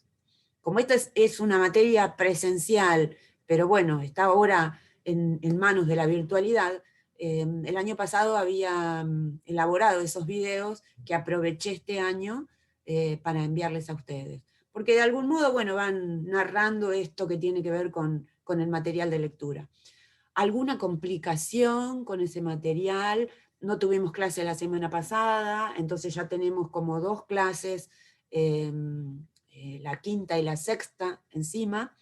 Speaker 1: como esta es una materia presencial, pero bueno, está ahora en manos de la virtualidad, el año pasado había elaborado esos videos que aproveché este año para enviarles a ustedes. Porque de algún modo, bueno, van narrando esto que tiene que ver con el material de lectura. ¿Alguna complicación con ese material? No tuvimos clase la semana pasada, entonces ya tenemos como 2 clases, la quinta y la sexta encima,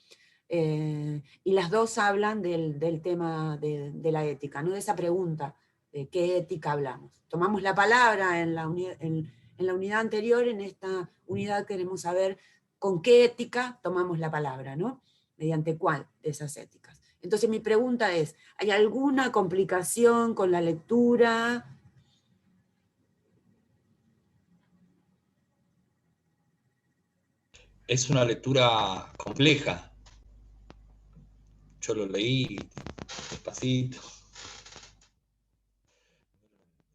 Speaker 1: y las 2 hablan del tema de la ética, ¿no? De esa pregunta, de qué ética hablamos. Tomamos la palabra en la unidad anterior, en esta unidad queremos saber con qué ética tomamos la palabra, ¿no? Mediante cuál de esas éticas. Entonces mi pregunta es, ¿hay alguna complicación con la lectura?
Speaker 5: Es una lectura compleja. Yo lo leí despacito.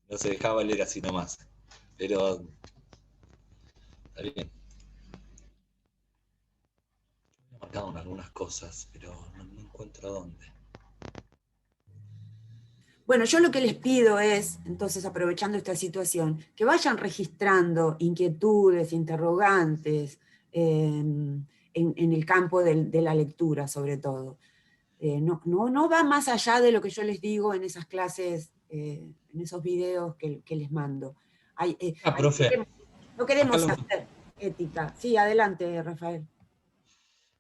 Speaker 5: No se dejaba leer así nomás. Pero está bien. Me he marcado en algunas cosas, pero no encuentro dónde.
Speaker 1: Bueno, yo lo que les pido es, entonces aprovechando esta situación, que vayan registrando inquietudes, interrogantes, en el campo de la lectura sobre todo. No va más allá de lo que yo les digo en esas clases, en esos videos que les mando.
Speaker 5: Profe.
Speaker 1: No queremos hacer ética. Sí, adelante, Rafael.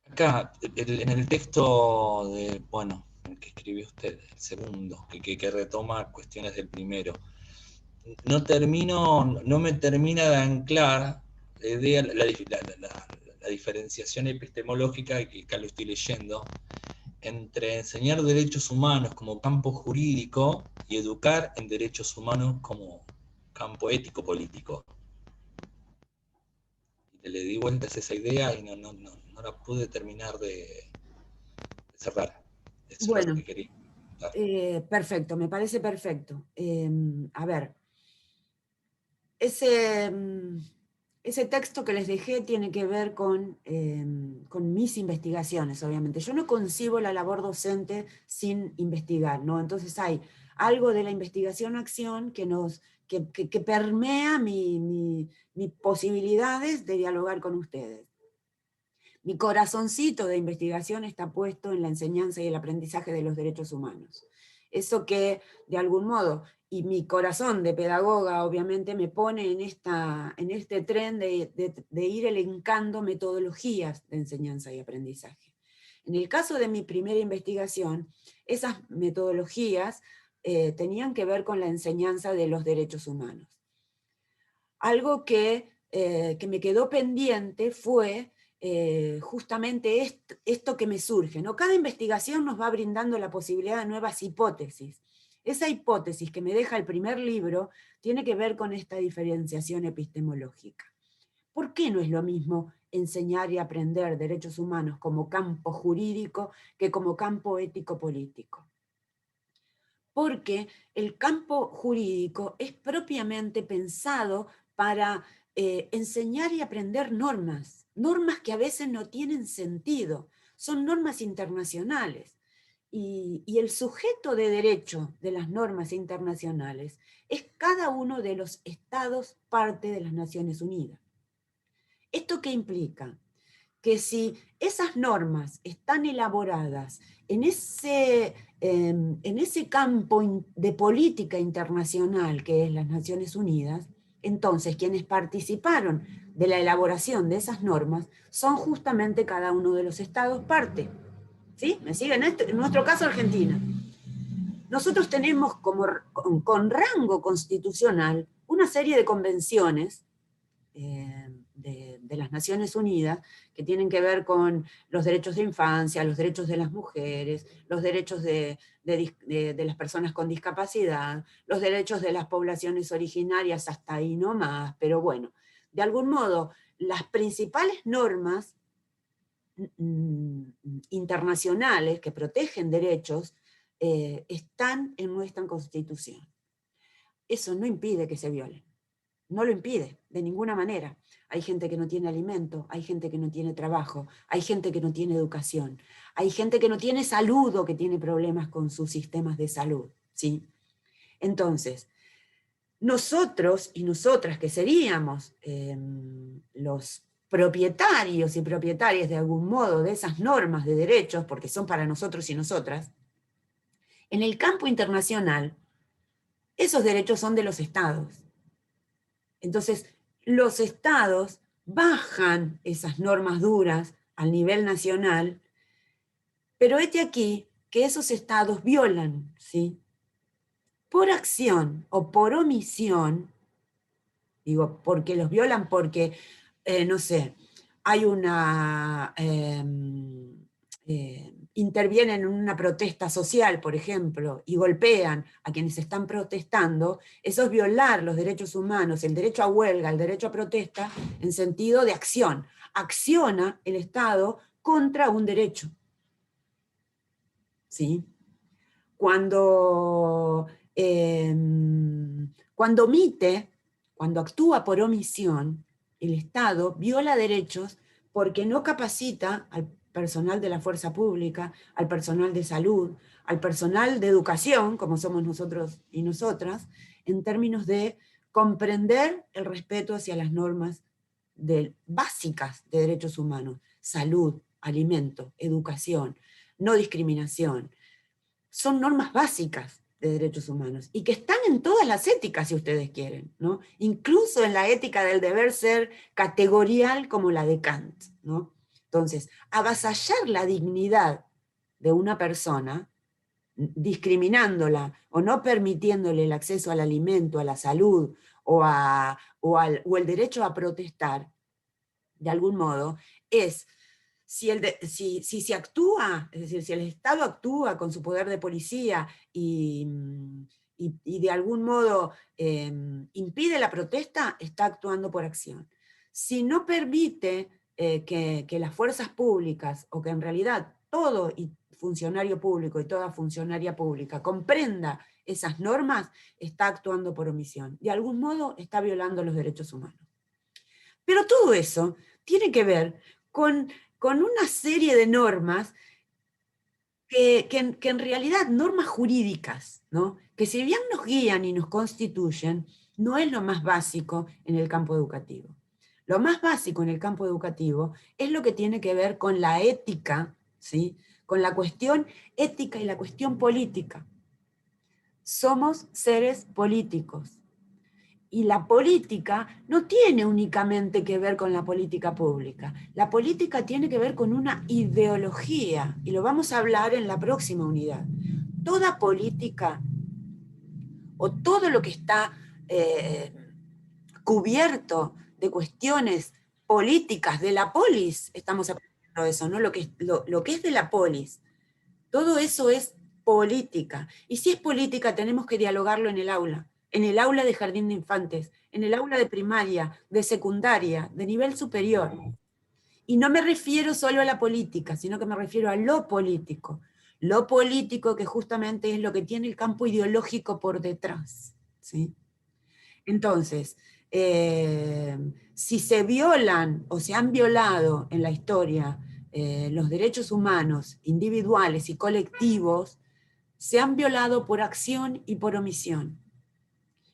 Speaker 5: Acá, en el texto el que escribió usted, el segundo, que retoma cuestiones del primero, no me termina de anclar la idea, la diferenciación epistemológica, que acá lo estoy leyendo, entre enseñar derechos humanos como campo jurídico y educar en derechos humanos como campo ético-político. Le di vueltas a esa idea y no la pude terminar de cerrar. Eso bueno, es lo que quería.
Speaker 1: Perfecto, me parece perfecto. A ver, ese texto que les dejé tiene que ver con mis investigaciones, obviamente. Yo no concibo la labor docente sin investigar, ¿no? Entonces hay algo de la investigación-acción que permea mis posibilidades de dialogar con ustedes. Mi corazoncito de investigación está puesto en la enseñanza y el aprendizaje de los derechos humanos. Eso que, de algún modo, y mi corazón de pedagoga, obviamente, me pone en este tren de ir elencando metodologías de enseñanza y aprendizaje. En el caso de mi primera investigación, esas metodologías tenían que ver con la enseñanza de los derechos humanos. Algo que me quedó pendiente fue justamente esto que me surge, ¿no? Cada investigación nos va brindando la posibilidad de nuevas hipótesis. Esa hipótesis que me deja el primer libro tiene que ver con esta diferenciación epistemológica. ¿Por qué no es lo mismo enseñar y aprender derechos humanos como campo jurídico que como campo ético-político? Porque el campo jurídico es propiamente pensado para enseñar y aprender normas que a veces no tienen sentido, son normas internacionales. Y el sujeto de derecho de las normas internacionales es cada uno de los estados parte de las Naciones Unidas. ¿Esto qué implica? Que si esas normas están elaboradas en ese campo de política internacional que es las Naciones Unidas, entonces quienes participaron de la elaboración de esas normas son justamente cada uno de los estados parte. ¿Sí? ¿Me siguen? En nuestro caso, Argentina. Nosotros tenemos con rango constitucional una serie de convenciones de las Naciones Unidas que tienen que ver con los derechos de infancia, los derechos de las mujeres, los derechos de las personas con discapacidad, los derechos de las poblaciones originarias, hasta ahí no más, pero bueno, de algún modo, las principales normas internacionales que protegen derechos están en nuestra Constitución. Eso no impide que se violen, no lo impide de ninguna manera. Hay gente que no tiene alimento, hay gente que no tiene trabajo, hay gente que no tiene educación, hay gente que no tiene salud o que tiene problemas con sus sistemas de salud, ¿sí? Entonces, nosotros y nosotras que seríamos los propietarios y propietarias de algún modo de esas normas de derechos, porque son para nosotros y nosotras, en el campo internacional, esos derechos son de los estados. Entonces, los estados bajan esas normas duras al nivel nacional, pero hete aquí que esos estados violan, ¿sí? Por acción o por omisión, digo, porque los violan porque, no sé, hay una... intervienen en una protesta social, por ejemplo, y golpean a quienes están protestando, eso es violar los derechos humanos, el derecho a huelga, el derecho a protesta, en sentido de acción. Acciona el Estado contra un derecho. ¿Sí? Cuando omite, cuando actúa por omisión, el Estado viola derechos porque no capacita al personal de la fuerza pública, al personal de salud, al personal de educación, como somos nosotros y nosotras, en términos de comprender el respeto hacia las normas básicas de derechos humanos: salud, alimento, educación, no discriminación. Son normas básicas de derechos humanos, y que están en todas las éticas, si ustedes quieren, ¿no? Incluso en la ética del deber ser categorial como la de Kant, ¿no? Entonces, avasallar la dignidad de una persona, discriminándola o no permitiéndole el acceso al alimento, a la salud o el derecho a protestar, de algún modo, es... Si se actúa, es decir, si el Estado actúa con su poder de policía y de algún modo impide la protesta, está actuando por acción. Si no permite que las fuerzas públicas, o que en realidad todo funcionario público y toda funcionaria pública comprenda esas normas, está actuando por omisión. De algún modo está violando los derechos humanos. Pero todo eso tiene que ver con una serie de normas que en realidad, normas jurídicas, ¿no? Que si bien nos guían y nos constituyen, no es lo más básico en el campo educativo. Lo más básico en el campo educativo es lo que tiene que ver con la ética, ¿sí? Con la cuestión ética y la cuestión política. Somos seres políticos. Y la política no tiene únicamente que ver con la política pública. La política tiene que ver con una ideología, y lo vamos a hablar en la próxima unidad. Toda política, o todo lo que está cubierto de cuestiones políticas de la polis, estamos aprendiendo eso, ¿no? Lo que es de la polis, todo eso es política. Y si es política, tenemos que dialogarlo en el aula de jardín de infantes, en el aula de primaria, de secundaria, de nivel superior. Y no me refiero solo a la política, sino que me refiero a lo político. Lo político, que justamente es lo que tiene el campo ideológico por detrás, ¿sí? Entonces, si se violan o se han violado en la historia los derechos humanos individuales y colectivos, se han violado por acción y por omisión.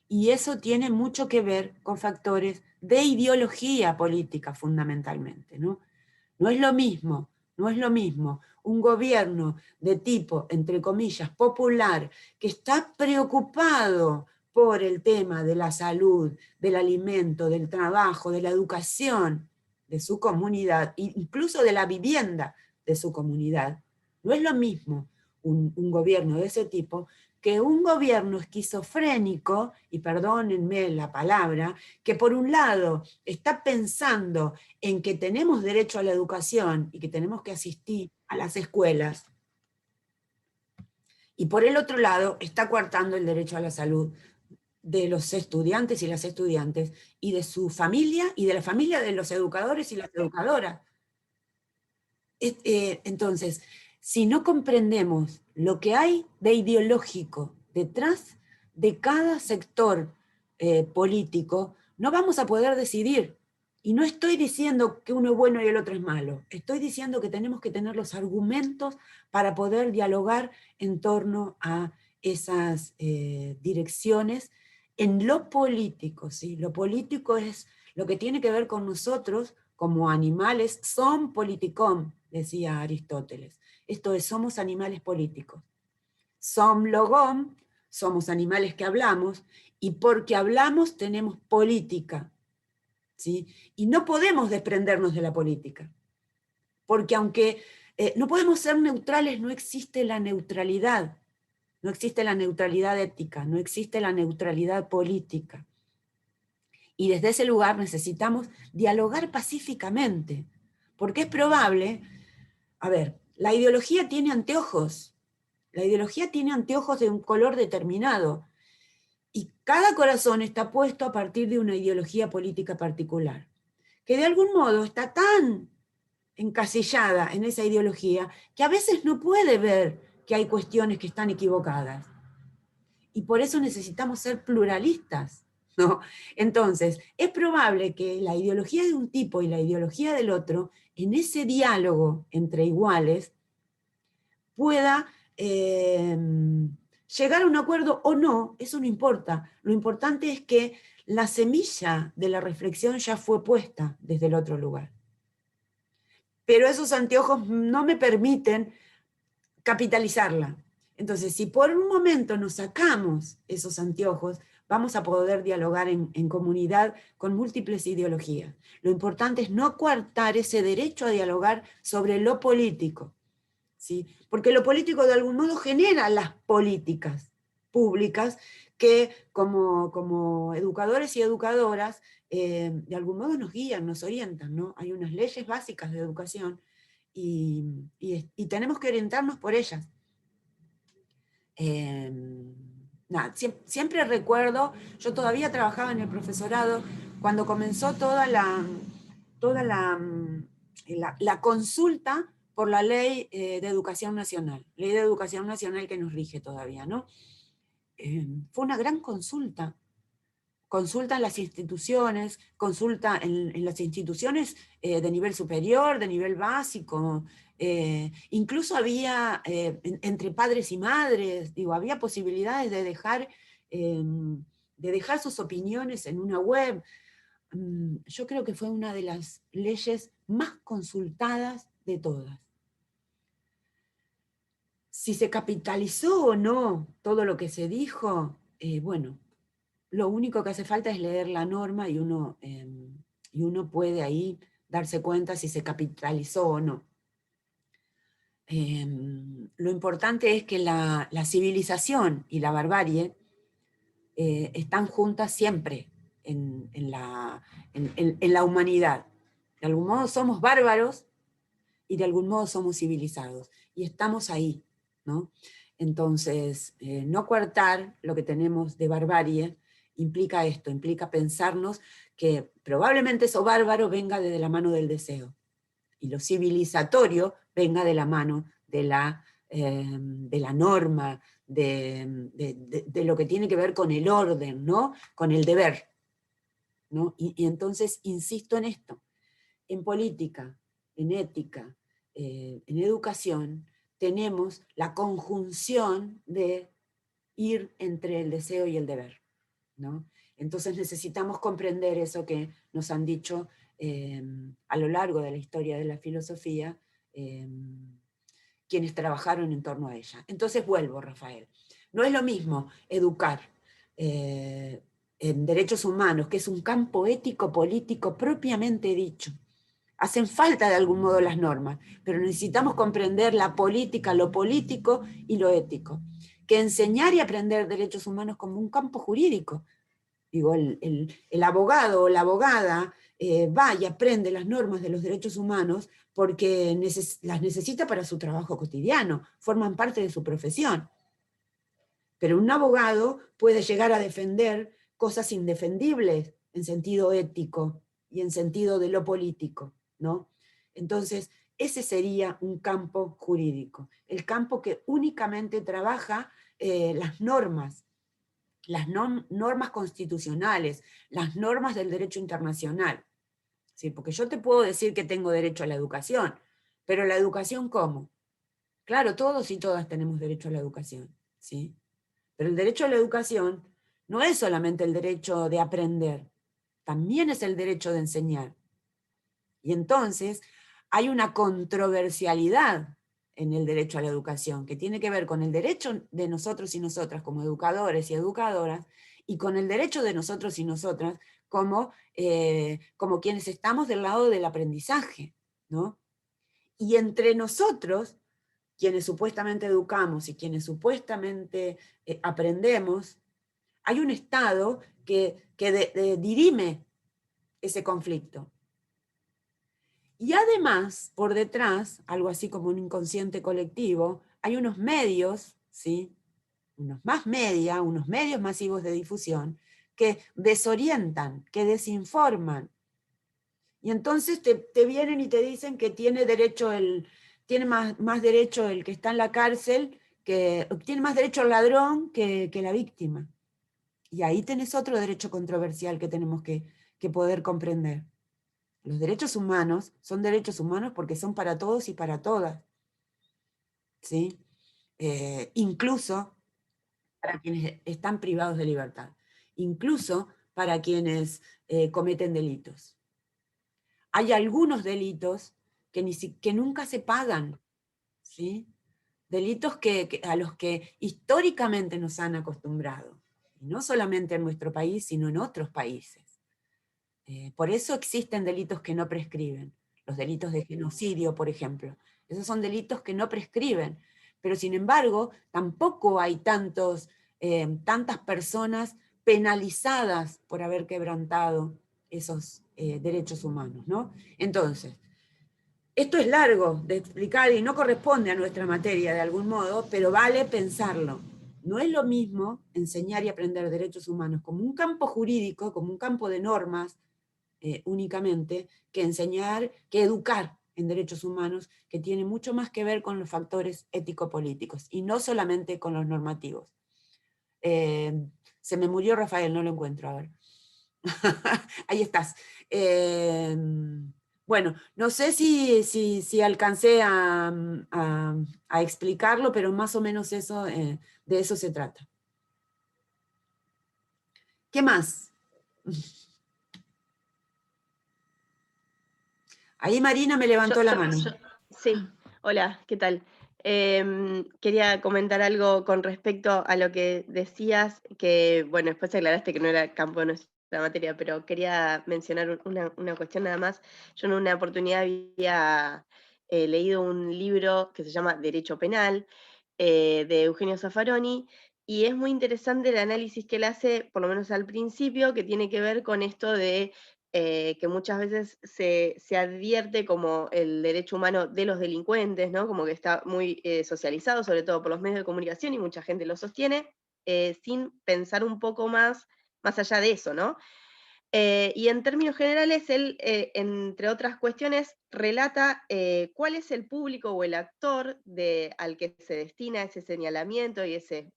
Speaker 1: Y eso tiene mucho que ver con factores de ideología política fundamentalmente, ¿no? No es lo mismo un gobierno de tipo, entre comillas, popular, que está preocupado por el tema de la salud, del alimento, del trabajo, de la educación de su comunidad, incluso de la vivienda de su comunidad. No es lo mismo un gobierno de ese tipo que un gobierno esquizofrénico, y perdónenme la palabra, que por un lado está pensando en que tenemos derecho a la educación y que tenemos que asistir a las escuelas, y por el otro lado está coartando el derecho a la salud de los estudiantes y las estudiantes, y de su familia, y de la familia de los educadores y las educadoras. Entonces, si no comprendemos lo que hay de ideológico detrás de cada sector político, no vamos a poder decidir. Y no estoy diciendo que uno es bueno y el otro es malo. Estoy diciendo que tenemos que tener los argumentos para poder dialogar en torno a esas direcciones en lo político. ¿Sí? Lo político es lo que tiene que ver con nosotros como animales, son politicón, decía Aristóteles. Esto es, somos animales políticos. Som logom, somos animales que hablamos, y porque hablamos tenemos política. ¿Sí? Y no podemos desprendernos de la política. Porque aunque no podemos ser neutrales, no existe la neutralidad. No existe la neutralidad ética, no existe la neutralidad política. Y desde ese lugar necesitamos dialogar pacíficamente, porque es probable, a ver, la ideología tiene anteojos de un color determinado, y cada corazón está puesto a partir de una ideología política particular, que de algún modo está tan encasillada en esa ideología, que a veces no puede ver que hay cuestiones que están equivocadas. Y por eso necesitamos ser pluralistas, ¿no? Entonces, es probable que la ideología de un tipo y la ideología del otro, en ese diálogo entre iguales, pueda llegar a un acuerdo o no, eso no importa. Lo importante es que la semilla de la reflexión ya fue puesta desde el otro lugar. Pero esos anteojos no me permiten capitalizarla. Entonces, si por un momento nos sacamos esos anteojos, vamos a poder dialogar en comunidad con múltiples ideologías. Lo importante es no coartar ese derecho a dialogar sobre lo político, ¿sí? Porque lo político de algún modo genera las políticas públicas que como educadores y educadoras de algún modo nos guían, nos orientan, ¿no? Hay unas leyes básicas de educación y tenemos que orientarnos por ellas. Nada, siempre recuerdo, yo todavía trabajaba en el profesorado, cuando comenzó toda la consulta por la ley de educación nacional, ley de educación nacional que nos rige todavía, ¿no? Fue una gran consulta en las instituciones, consulta en las instituciones de nivel superior, de nivel básico, incluso había entre padres y madres, digo, había posibilidades de dejar sus opiniones en una web. Yo creo que fue una de las leyes más consultadas de todas. Si se capitalizó o no todo lo que se dijo, bueno, lo único que hace falta es leer la norma y uno puede ahí darse cuenta si se capitalizó o no. Lo importante es que la civilización y la barbarie están juntas siempre en la humanidad. De algún modo somos bárbaros y de algún modo somos civilizados. Y estamos ahí, ¿no? Entonces, no coartar lo que tenemos de barbarie implica esto, implica pensarnos que probablemente eso bárbaro venga de la mano del deseo, y lo civilizatorio venga de la mano de la norma, de lo que tiene que ver con el orden, ¿no? Con el deber, ¿no? Y entonces insisto en esto, en política, en ética, en educación, tenemos la conjunción de ir entre el deseo y el deber, ¿no? Entonces necesitamos comprender eso que nos han dicho a lo largo de la historia de la filosofía quienes trabajaron en torno a ella. Entonces vuelvo, Rafael. No es lo mismo educar en derechos humanos, que es un campo ético-político propiamente dicho. Hacen falta de algún modo las normas, pero necesitamos comprender la política, lo político y lo ético. Que enseñar y aprender derechos humanos como un campo jurídico. Digo, el abogado o la abogada va y aprende las normas de los derechos humanos porque las necesita para su trabajo cotidiano, forman parte de su profesión. Pero un abogado puede llegar a defender cosas indefendibles en sentido ético y en sentido de lo político, ¿no? Entonces, ese sería un campo jurídico, el campo que únicamente trabaja las normas constitucionales, las normas del derecho internacional. ¿Sí? Porque yo te puedo decir que tengo derecho a la educación, pero ¿la educación cómo? Claro, todos y todas tenemos derecho a la educación, ¿sí? Pero el derecho a la educación no es solamente el derecho de aprender, también es el derecho de enseñar. Y entonces hay una controversialidad en el derecho a la educación, que tiene que ver con el derecho de nosotros y nosotras como educadores y educadoras, y con el derecho de nosotros y nosotras como, como quienes estamos del lado del aprendizaje, ¿no? Y entre nosotros, quienes supuestamente educamos y quienes supuestamente aprendemos, hay un Estado que dirime ese conflicto. Y además, por detrás, algo así como un inconsciente colectivo, hay unos medios, ¿sí? Unos más media, unos medios masivos de difusión, que desorientan, que desinforman. Y entonces te vienen y te dicen que tiene derecho tiene más derecho el que está en la cárcel, tiene más derecho el ladrón que la víctima. Y ahí tenés otro derecho controversial que tenemos que poder comprender. Los derechos humanos son derechos humanos porque son para todos y para todas, ¿sí? Incluso para quienes están privados de libertad, incluso para quienes cometen delitos. Hay algunos delitos que nunca se pagan, ¿sí? Delitos a los que históricamente nos han acostumbrado, y no solamente en nuestro país, sino en otros países. Por eso existen delitos que no prescriben, los delitos de genocidio, por ejemplo. Esos son delitos que no prescriben, pero sin embargo tampoco hay tantas personas penalizadas por haber quebrantado esos derechos humanos, ¿no? Entonces, esto es largo de explicar y no corresponde a nuestra materia de algún modo, pero vale pensarlo. No es lo mismo enseñar y aprender derechos humanos como un campo jurídico, como un campo de normas, únicamente, que enseñar, que educar en derechos humanos, que tiene mucho más que ver con los factores ético-políticos, y no solamente con los normativos. Se me murió Rafael, no lo encuentro, a ver. Ahí estás. Bueno, no sé si alcancé a explicarlo, pero más o menos eso, de eso se trata. ¿Qué más? Ahí Marina me levantó la mano.
Speaker 7: Sí, hola, ¿qué tal? Quería comentar algo con respecto a lo que decías, que, bueno, después aclaraste que no era campo de nuestra materia, pero quería mencionar una cuestión nada más. Yo en una oportunidad había leído un libro que se llama Derecho Penal, de Eugenio Zaffaroni, y es muy interesante el análisis que él hace, por lo menos al principio, que tiene que ver con esto de que muchas veces se advierte como el derecho humano de los delincuentes, ¿no? Como que está muy socializado, sobre todo por los medios de comunicación, y mucha gente lo sostiene, sin pensar un poco más allá de eso, ¿no? Y en términos generales, él, entre otras cuestiones, relata cuál es el público o el actor al que se destina ese señalamiento y ese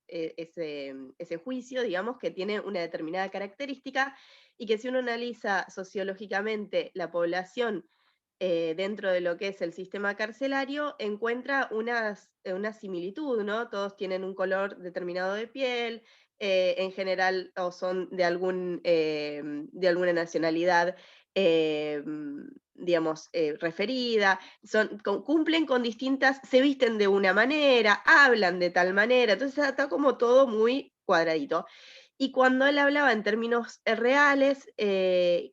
Speaker 7: juicio, digamos, que tiene una determinada característica, y que si uno analiza sociológicamente la población dentro de lo que es el sistema carcelario, encuentra una similitud, ¿no? Todos tienen un color determinado de piel, en general, o son de alguna nacionalidad, digamos, referida, cumplen con distintas, se visten de una manera, hablan de tal manera, entonces está como todo muy cuadradito. Y cuando él hablaba en términos reales,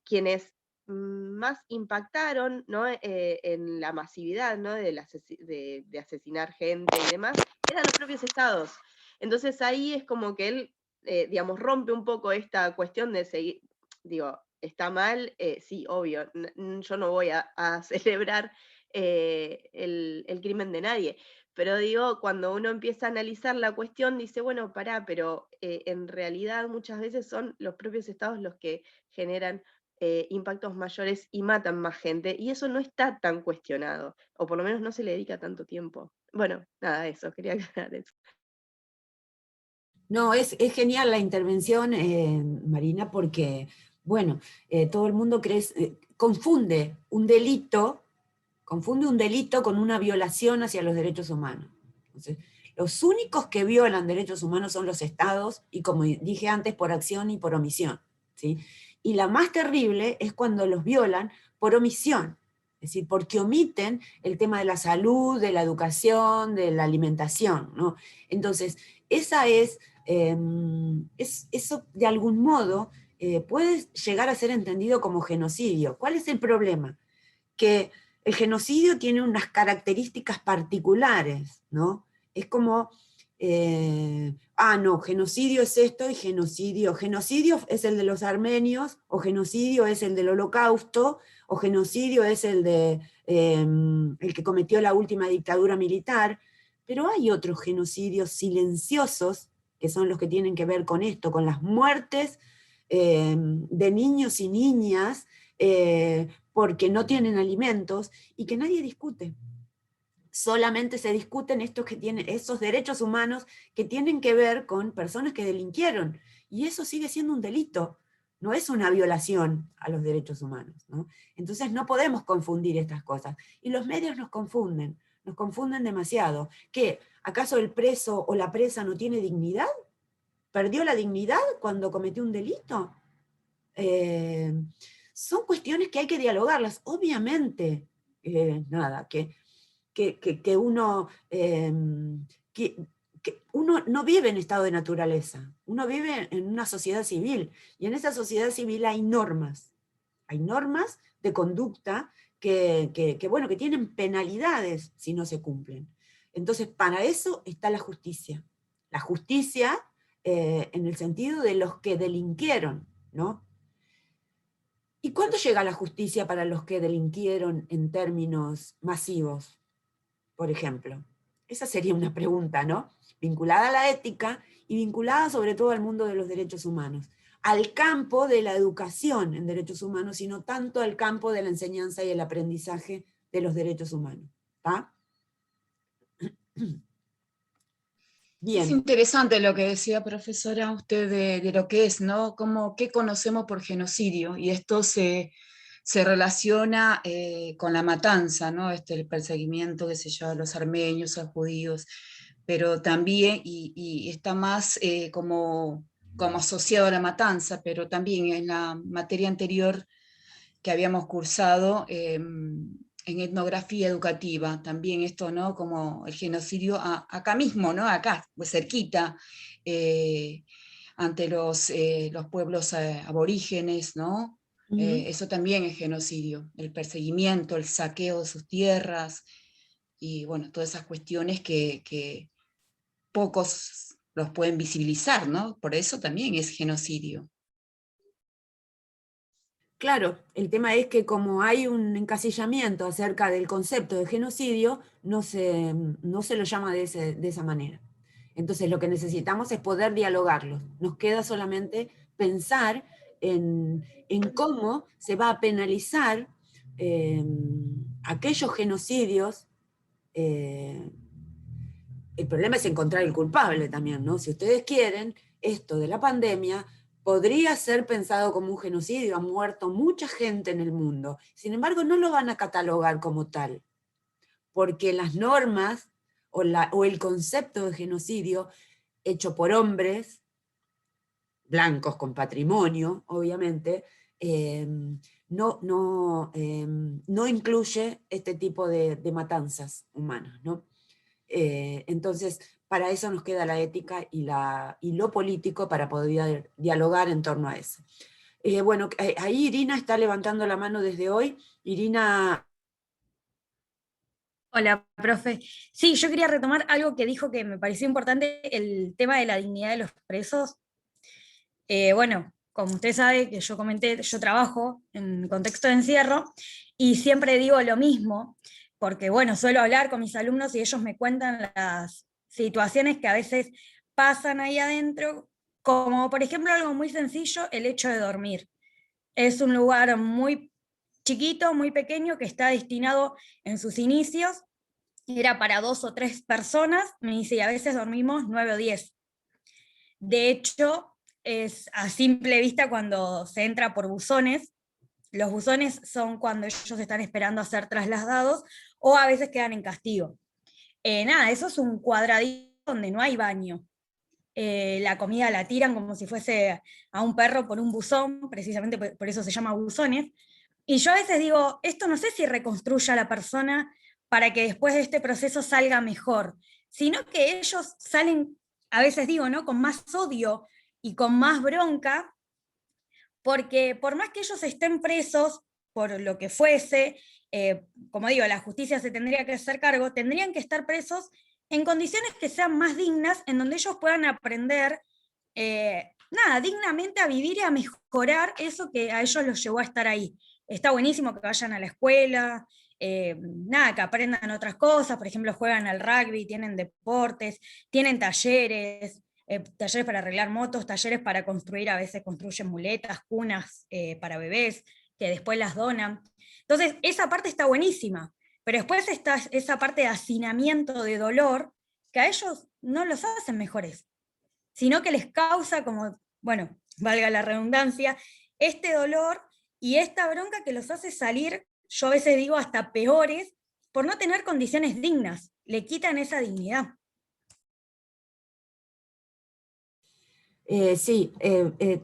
Speaker 7: quienes más impactaron, ¿no? En la masividad, ¿no? de asesinar gente y demás, eran los propios estados. Entonces ahí es como que él, digamos, rompe un poco esta cuestión de seguir, digo, está mal, sí, obvio, yo no voy a celebrar el crimen de nadie, pero digo, cuando uno empieza a analizar la cuestión, dice, bueno, pará, pero en realidad muchas veces son los propios estados los que generan impactos mayores y matan más gente, y eso no está tan cuestionado, o por lo menos no se le dedica tanto tiempo. Bueno, nada, eso, quería aclarar eso.
Speaker 1: No, es genial la intervención, Marina, porque, bueno, todo el mundo confunde un delito con una violación hacia los derechos humanos. Entonces, los únicos que violan derechos humanos son los estados, y como dije antes, por acción y por omisión, ¿sí? Y la más terrible es cuando los violan por omisión, es decir, porque omiten el tema de la salud, de la educación, de la alimentación, ¿no? Entonces, esa eso de algún modo puede llegar a ser entendido como genocidio. ¿Cuál es el problema? Que el genocidio tiene unas características particulares, ¿no? Es como, no, genocidio es esto y genocidio es el de los armenios, o genocidio es el del Holocausto, o genocidio es el que cometió la última dictadura militar, pero hay otros genocidios silenciosos, que son los que tienen que ver con esto, con las muertes de niños y niñas, porque no tienen alimentos, y que nadie discute. Solamente se discuten esos derechos humanos que tienen que ver con personas que delinquieron, y eso sigue siendo un delito, no es una violación a los derechos humanos, ¿no? Entonces no podemos confundir estas cosas, y los medios nos confunden demasiado. ¿Qué? ¿Acaso el preso o la presa no tiene dignidad? ¿Perdió la dignidad cuando cometió un delito? Son cuestiones que hay que dialogarlas. Obviamente, que uno no vive en estado de naturaleza, uno vive en una sociedad civil, y en esa sociedad civil hay normas de conducta que tienen penalidades si no se cumplen. Entonces, para eso está la justicia. La justicia en el sentido de los que delinquieron, ¿no? ¿Y cuándo llega la justicia para los que delinquieron en términos masivos, por ejemplo? Esa sería una pregunta, ¿no? Vinculada a la ética y vinculada sobre todo al mundo de los derechos humanos, al campo de la educación en derechos humanos, y no tanto al campo de la enseñanza y el aprendizaje de los derechos humanos. ¿Está? Bien.
Speaker 4: Es interesante lo que decía, profesora, usted de lo que es, ¿no? ¿Qué conocemos por genocidio? Y esto se relaciona con la matanza, ¿no? El perseguimiento, qué sé yo, a los armenios, a los judíos, pero también, y está más como asociado a la matanza, pero también en la materia anterior que habíamos cursado, en etnografía educativa, también esto, ¿no? Como el genocidio acá mismo, ¿no? Acá, pues cerquita, ante los pueblos aborígenes, ¿no? Eso también es genocidio, el perseguimiento, el saqueo de sus tierras, y bueno, todas esas cuestiones que pocos los pueden visibilizar, ¿no? Por eso también es genocidio.
Speaker 1: Claro, el tema es que como hay un encasillamiento acerca del concepto de genocidio, no se lo llama de esa manera. Entonces lo que necesitamos es poder dialogarlos. Nos queda solamente pensar en cómo se va a penalizar aquellos genocidios. El problema es encontrar el culpable también, ¿no? Si ustedes quieren, esto de la pandemia podría ser pensado como un genocidio, ha muerto mucha gente en el mundo. Sin embargo, no lo van a catalogar como tal, porque las normas o el concepto de genocidio hecho por hombres blancos con patrimonio, obviamente, no incluye este tipo de matanzas humanas, ¿no? Entonces, para eso nos queda la ética y lo político para poder dialogar en torno a eso. Bueno, ahí Irina está levantando la mano desde hoy. Irina.
Speaker 8: Hola, profe. Sí, yo quería retomar algo que dijo que me pareció importante, el tema de la dignidad de los presos. Bueno, como usted sabe, que yo comenté, yo trabajo en contexto de encierro y siempre digo lo mismo, porque bueno, suelo hablar con mis alumnos y ellos me cuentan las situaciones que a veces pasan ahí adentro, como por ejemplo algo muy sencillo, el hecho de dormir. Es un lugar muy chiquito, muy pequeño, que está destinado en sus inicios, era para 2 o 3 personas, me dice, y a veces dormimos 9 o 10. De hecho, es a simple vista cuando se entra por buzones. Los buzones son cuando ellos están esperando a ser trasladados, o a veces quedan en castigo. Nada, eso es un cuadradito donde no hay baño. La comida la tiran como si fuese a un perro por un buzón, precisamente por eso se llama buzones. Y yo a veces digo, esto no sé si reconstruye a la persona para que después de este proceso salga mejor, sino que ellos salen, a veces digo, ¿no?, con más odio y con más bronca, porque por más que ellos estén presos por lo que fuese, como digo, la justicia se tendría que hacer cargo, tendrían que estar presos en condiciones que sean más dignas, en donde ellos puedan aprender, dignamente a vivir y a mejorar eso que a ellos los llevó a estar ahí. Está buenísimo que vayan a la escuela, que aprendan otras cosas, por ejemplo, juegan al rugby, tienen deportes, tienen talleres, talleres para arreglar motos, talleres para construir, a veces construyen muletas, cunas para bebés, que después las donan. Entonces, esa parte está buenísima, pero después está esa parte de hacinamiento, de dolor, que a ellos no los hacen mejores, sino que les causa, como, bueno, valga la redundancia, este dolor y esta bronca que los hace salir, yo a veces digo hasta peores, por no tener condiciones dignas, le quitan esa dignidad.
Speaker 1: Sí,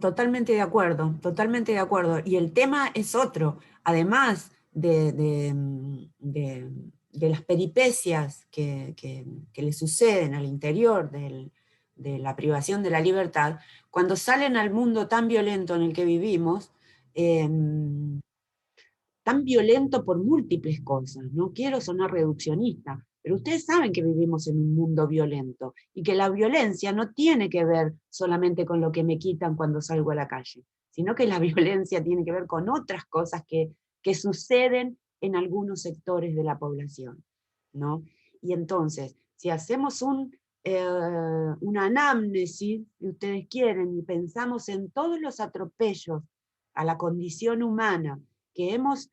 Speaker 1: totalmente de acuerdo, totalmente de acuerdo. Y el tema es otro, además de las peripecias que le suceden al interior de la privación de la libertad, cuando salen al mundo tan violento en el que vivimos, tan violento por múltiples cosas, no quiero sonar reduccionista, pero ustedes saben que vivimos en un mundo violento y que la violencia no tiene que ver solamente con lo que me quitan cuando salgo a la calle, sino que la violencia tiene que ver con otras cosas que suceden en algunos sectores de la población, ¿no? Y entonces, si hacemos una anamnesis, si ustedes quieren, y pensamos en todos los atropellos a la condición humana que hemos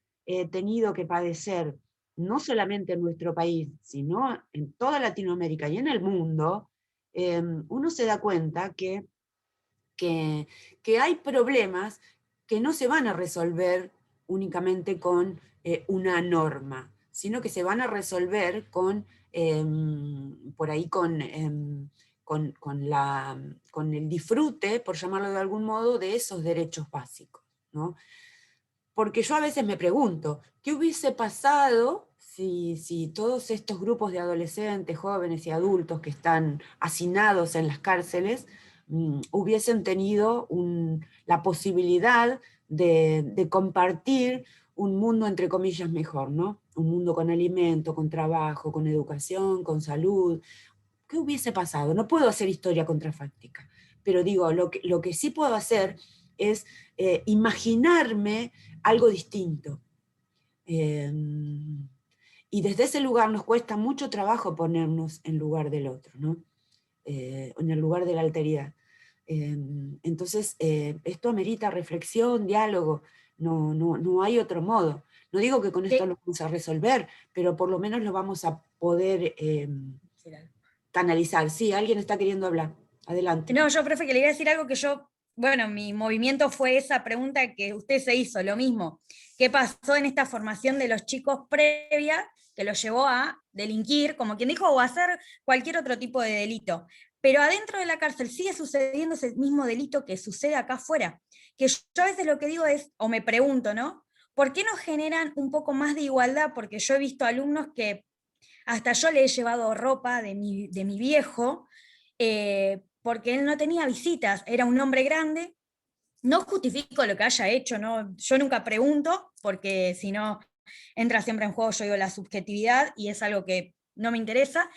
Speaker 1: tenido que padecer, no solamente en nuestro país, sino en toda Latinoamérica y en el mundo, uno se da cuenta que hay problemas que no se van a resolver únicamente con una norma, sino que se van a resolver con, por ahí con el disfrute, por llamarlo de algún modo, de esos derechos básicos, ¿no? Porque yo a veces me pregunto, ¿qué hubiese pasado si todos estos grupos de adolescentes, jóvenes y adultos que están hacinados en las cárceles hubiesen tenido la posibilidad de compartir un mundo, entre comillas, mejor, ¿no? Un mundo con alimento, con trabajo, con educación, con salud? ¿Qué hubiese pasado? No puedo hacer historia contrafáctica, pero digo, lo que sí puedo hacer es imaginarme algo distinto. Y desde ese lugar nos cuesta mucho trabajo ponernos en lugar del otro, ¿no? En el lugar de la alteridad. Entonces, esto amerita reflexión, diálogo, no hay otro modo. No digo que con esto lo vamos a resolver, pero por lo menos lo vamos a poder canalizar. Sí, alguien está queriendo hablar. Adelante.
Speaker 8: No, yo, profe, que le iba a decir algo que yo, bueno, mi movimiento fue esa pregunta que usted se hizo, lo mismo. ¿Qué pasó en esta formación de los chicos previa que los llevó a delinquir, como quien dijo, o a hacer cualquier otro tipo de delito? Pero adentro de la cárcel sigue sucediendo ese mismo delito que sucede acá afuera. Que yo a veces lo que digo es, o me pregunto, ¿no? ¿Por qué no generan un poco más de igualdad? Porque yo he visto alumnos que hasta yo le he llevado ropa de mi viejo, porque él no tenía visitas, era un hombre grande. No justifico lo que haya hecho, ¿no? Yo nunca pregunto, porque si no entra siempre en juego, yo digo, la subjetividad, y es algo que no me interesa,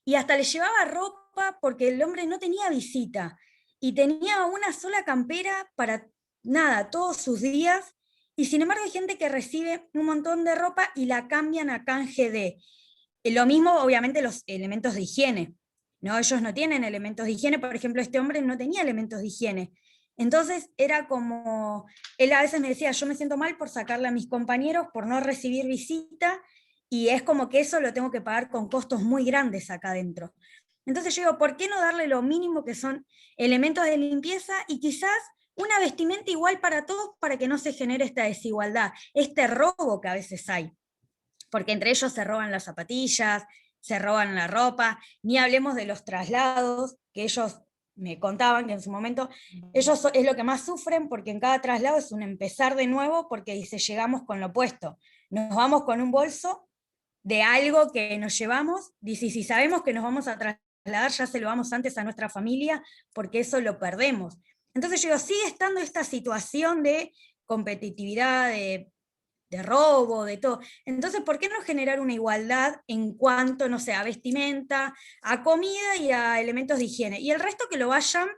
Speaker 8: y hasta le llevaba ropa porque el hombre no tenía visita, y tenía una sola campera para, nada, todos sus días, y sin embargo hay gente que recibe un montón de ropa y la cambian a canje de. Lo mismo, obviamente, los elementos de higiene, ¿no? Ellos no tienen elementos de higiene, por ejemplo, este hombre no tenía elementos de higiene. Entonces era como, él a veces me decía, yo me siento mal por sacarle a mis compañeros, por no recibir visita, y es como que eso lo tengo que pagar con costos muy grandes acá adentro. Entonces yo digo, ¿por qué no darle lo mínimo que son elementos de limpieza y quizás una vestimenta igual para todos para que no se genere esta desigualdad, este robo que a veces hay? Porque entre ellos se roban las zapatillas, se roban la ropa, ni hablemos de los traslados, que ellos me contaban que en su momento, ellos es lo que más sufren, porque en cada traslado es un empezar de nuevo, porque dice, llegamos con lo opuesto, nos vamos con un bolso de algo que nos llevamos, dice, y si sabemos que nos vamos a trasladar, ya se lo vamos antes a nuestra familia, porque eso lo perdemos. Entonces yo digo, sigue estando esta situación de competitividad, de robo, de todo. Entonces, ¿por qué no generar una igualdad en cuanto, no sé, a vestimenta, a comida y a elementos de higiene? Y el resto que lo vayan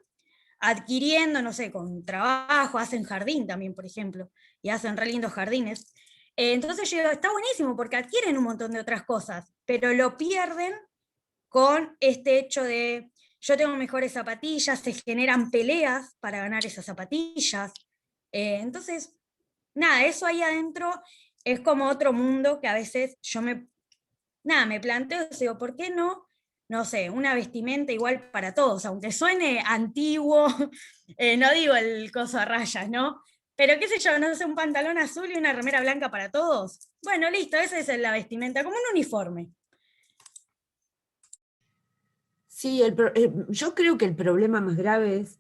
Speaker 8: adquiriendo, no sé, con trabajo, hacen jardín también, por ejemplo, y hacen re lindos jardines. Entonces yo digo, está buenísimo porque adquieren un montón de otras cosas, pero lo pierden con este hecho de, yo tengo mejores zapatillas, se generan peleas para ganar esas zapatillas. Entonces, nada, eso ahí adentro es como otro mundo que a veces yo me planteo, digo, ¿por qué no? No sé, una vestimenta igual para todos, aunque suene antiguo, no digo el coso a rayas, ¿no? Pero qué sé yo, no sé, un pantalón azul y una remera blanca para todos. Bueno, listo, esa es la vestimenta, como un uniforme.
Speaker 1: Sí, yo creo que el problema más grave es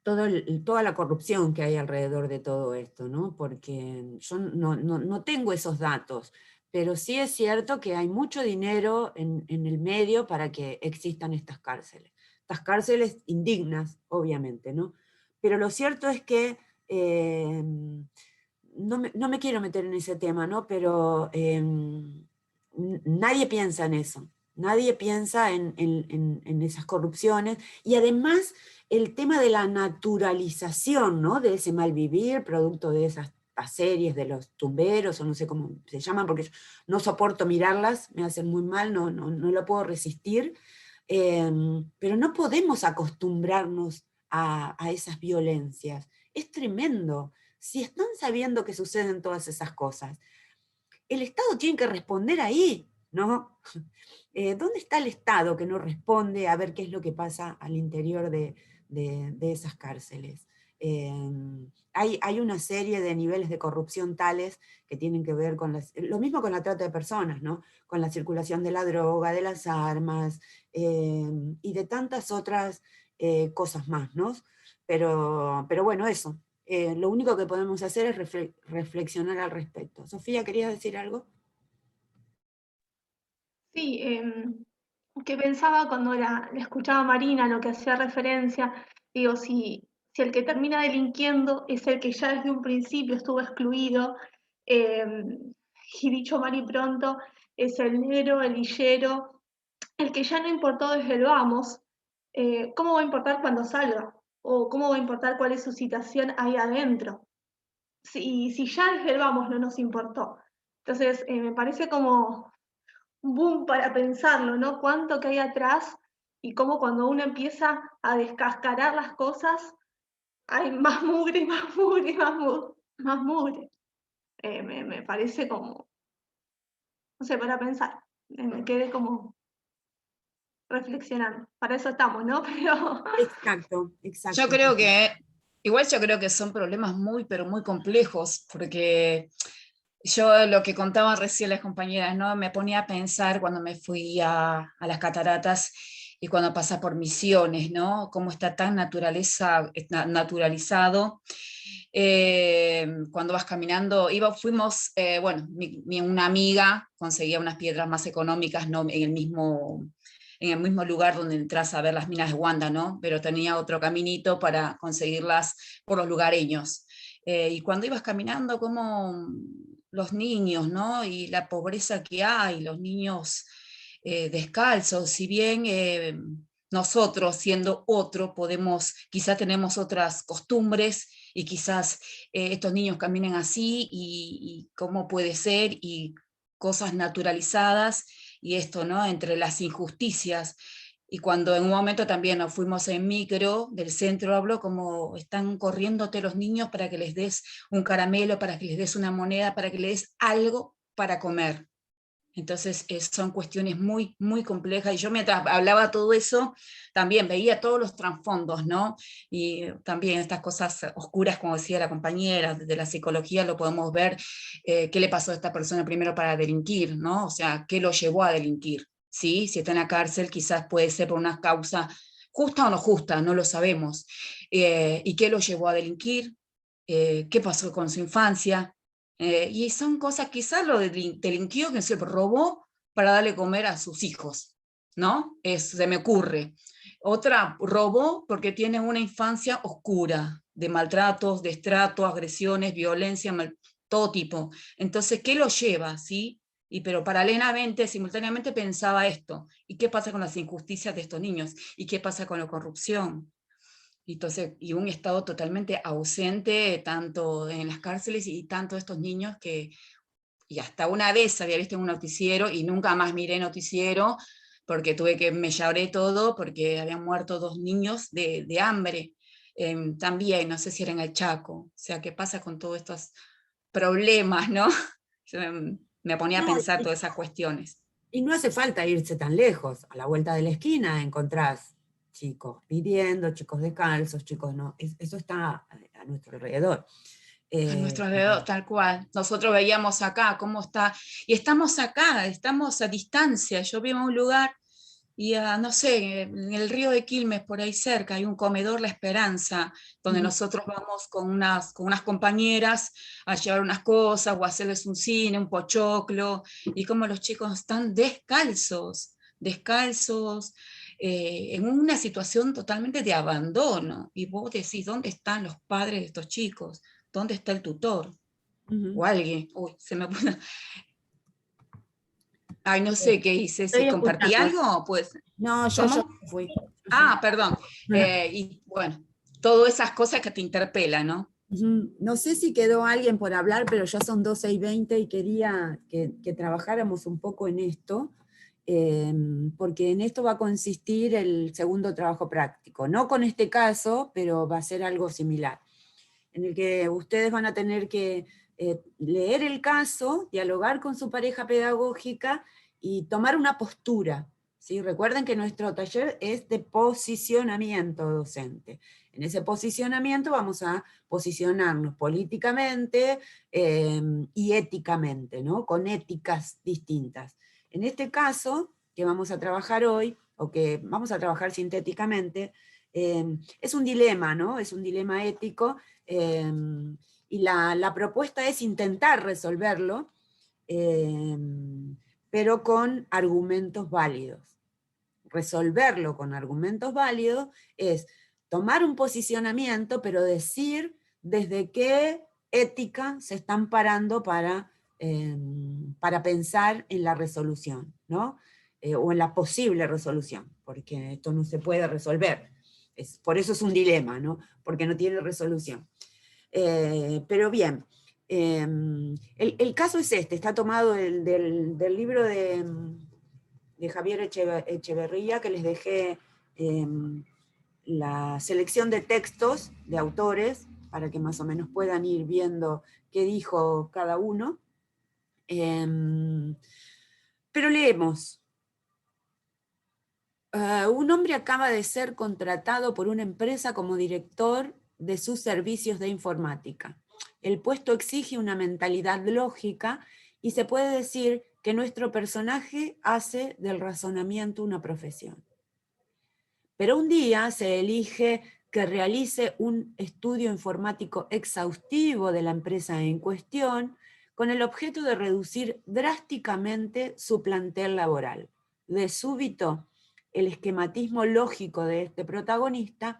Speaker 1: toda la corrupción que hay alrededor de todo esto, ¿no? Porque yo no tengo esos datos, pero sí es cierto que hay mucho dinero en el medio para que existan estas cárceles indignas, obviamente, ¿no? Pero lo cierto es que, no me quiero meter en ese tema, ¿no? Pero nadie piensa en eso, nadie piensa en esas corrupciones, y además el tema de la naturalización, ¿no? De ese mal vivir, producto de esas series de los tumberos, o no sé cómo se llaman, porque yo no soporto mirarlas, me hacen muy mal, no lo puedo resistir, pero no podemos acostumbrarnos a esas violencias. Es tremendo. Si están sabiendo que suceden todas esas cosas, el Estado tiene que responder ahí, ¿no? ¿Dónde está el Estado que no responde a ver qué es lo que pasa al interior de esas cárceles? Hay una serie de niveles de corrupción tales que tienen que ver con lo mismo con la trata de personas, ¿no? Con la circulación de la droga, de las armas, y de tantas otras cosas más, ¿no? Pero bueno, eso. Lo único que podemos hacer es reflexionar al respecto. Sofía, ¿querías decir algo?
Speaker 9: Sí, que pensaba cuando la escuchaba a Marina, lo que hacía referencia, digo, si el que termina delinquiendo es el que ya desde un principio estuvo excluido, y dicho mal y pronto, es el negro, el villero, el que ya no importó desde el vamos, ¿cómo va a importar cuando salga? ¿O cómo va a importar cuál es su situación ahí adentro? Si ya desde el vamos no nos importó. Entonces, me parece como boom para pensarlo, ¿no? Cuánto que hay atrás y cómo cuando uno empieza a descascarar las cosas, hay más mugre, más mugre, más mugre. Me parece como, no sé, para pensar. Me quedé como reflexionando. Para eso estamos, ¿no? Pero
Speaker 1: Exacto.
Speaker 4: Yo creo que son problemas muy, pero muy complejos, porque yo lo que contaban recién las compañeras, ¿no? Me ponía a pensar cuando me fui a las cataratas y cuando pasas por Misiones, ¿no? Cómo está tan naturalizado. Cuando vas caminando, fuimos, bueno, una amiga conseguía unas piedras más económicas, ¿no? En el mismo lugar donde entras a ver las minas de Wanda, ¿no? Pero tenía otro caminito para conseguirlas por los lugareños. Y cuando ibas caminando, como los niños, ¿no? Y la pobreza que hay, los niños descalzos, si bien nosotros siendo otro quizás tenemos otras costumbres y quizás estos niños caminen así y cómo puede ser y cosas naturalizadas y esto, ¿no? Entre las injusticias. Y cuando en un momento también nos fuimos en micro del centro, hablo como están corriéndote los niños para que les des un caramelo, para que les des una moneda, para que les des algo para comer. Entonces son cuestiones muy, muy complejas, y yo mientras hablaba todo eso, también veía todos los trasfondos, ¿no? Y también estas cosas oscuras, como decía la compañera, desde la psicología lo podemos ver, qué le pasó a esta persona primero para delinquir, ¿no? O sea, qué lo llevó a delinquir, ¿sí? Si está en la cárcel, quizás puede ser por una causa justa o no justa, no lo sabemos. ¿Y qué lo llevó a delinquir? ¿Qué pasó con su infancia? Y son cosas, quizás lo delinquió, que se robó para darle comer a sus hijos, ¿no? Se me ocurre. Otra, robó porque tiene una infancia oscura, de maltratos, destrato, agresiones, violencia, todo tipo. Entonces, ¿qué lo lleva? ¿Sí? Pero paralelamente, simultáneamente pensaba esto. ¿Y qué pasa con las injusticias de estos niños? ¿Y qué pasa con la corrupción? Entonces, y un Estado totalmente ausente, tanto en las cárceles y tanto estos niños que, y hasta una vez había visto en un noticiero, y nunca más miré noticiero, porque me lloré todo, porque habían muerto 2 niños de hambre. También, no sé si era en el Chaco. O sea, ¿qué pasa con todos estos problemas, no? Yo me ponía a
Speaker 1: No,
Speaker 4: pensar todas esas cuestiones.
Speaker 1: y no hace falta irse tan lejos. A la vuelta de la esquina encontrás chicos pidiendo, chicos descalzos, chicos no. Eso está a nuestro alrededor.
Speaker 4: A nuestro alrededor, tal cual. Nosotros veíamos acá cómo está, y estamos acá, estamos a distancia. Yo vivo en un lugar, y no sé, en el río de Quilmes, por ahí cerca, hay un comedor La Esperanza, donde nosotros vamos con unas compañeras a llevar unas cosas, o a hacerles un cine, un pochoclo, y como los chicos están descalzos, en una situación totalmente de abandono, y vos decís, ¿dónde están los padres de estos chicos? ¿Dónde está el tutor? O alguien. Uy, se me puso. Ay, no sé qué hice. Si
Speaker 1: Estoy
Speaker 4: compartí
Speaker 1: escuchando.
Speaker 4: algo, pues.
Speaker 1: No, yo
Speaker 4: ¿Cómo?
Speaker 1: fui.
Speaker 4: Perdón. Y bueno, todas esas cosas que te interpelan, ¿no?
Speaker 1: No sé si quedó alguien por hablar, pero ya son 12:20 y quería que trabajáramos un poco en esto, porque en esto va a consistir el segundo trabajo práctico. No con este caso, pero va a ser algo similar, en el que ustedes van a tener que leer el caso, dialogar con su pareja pedagógica y tomar una postura. ¿Sí? Recuerden que nuestro taller es de posicionamiento docente. En ese posicionamiento vamos a posicionarnos políticamente y éticamente, ¿no? Con éticas distintas. En este caso, que vamos a trabajar hoy, o que vamos a trabajar sintéticamente, es un dilema, ¿no? Es un dilema ético, y la propuesta es intentar resolverlo, pero con argumentos válidos. Resolverlo con argumentos válidos es tomar un posicionamiento, pero decir desde qué ética se están parando para pensar en la resolución, ¿no? O en la posible resolución, porque esto no se puede resolver. Por eso es un dilema, ¿no? Porque no tiene resolución. Pero bien, el caso es este, está tomado del libro de Javier Echeverría, que les dejé la selección de textos de autores, para que más o menos puedan ir viendo qué dijo cada uno. Pero leemos. Un hombre acaba de ser contratado por una empresa como director de sus servicios de informática. El puesto exige una mentalidad lógica y se puede decir que nuestro personaje hace del razonamiento una profesión. Pero un día se elige que realice un estudio informático exhaustivo de la empresa en cuestión con el objeto de reducir drásticamente su plantel laboral. De súbito, el esquematismo lógico de este protagonista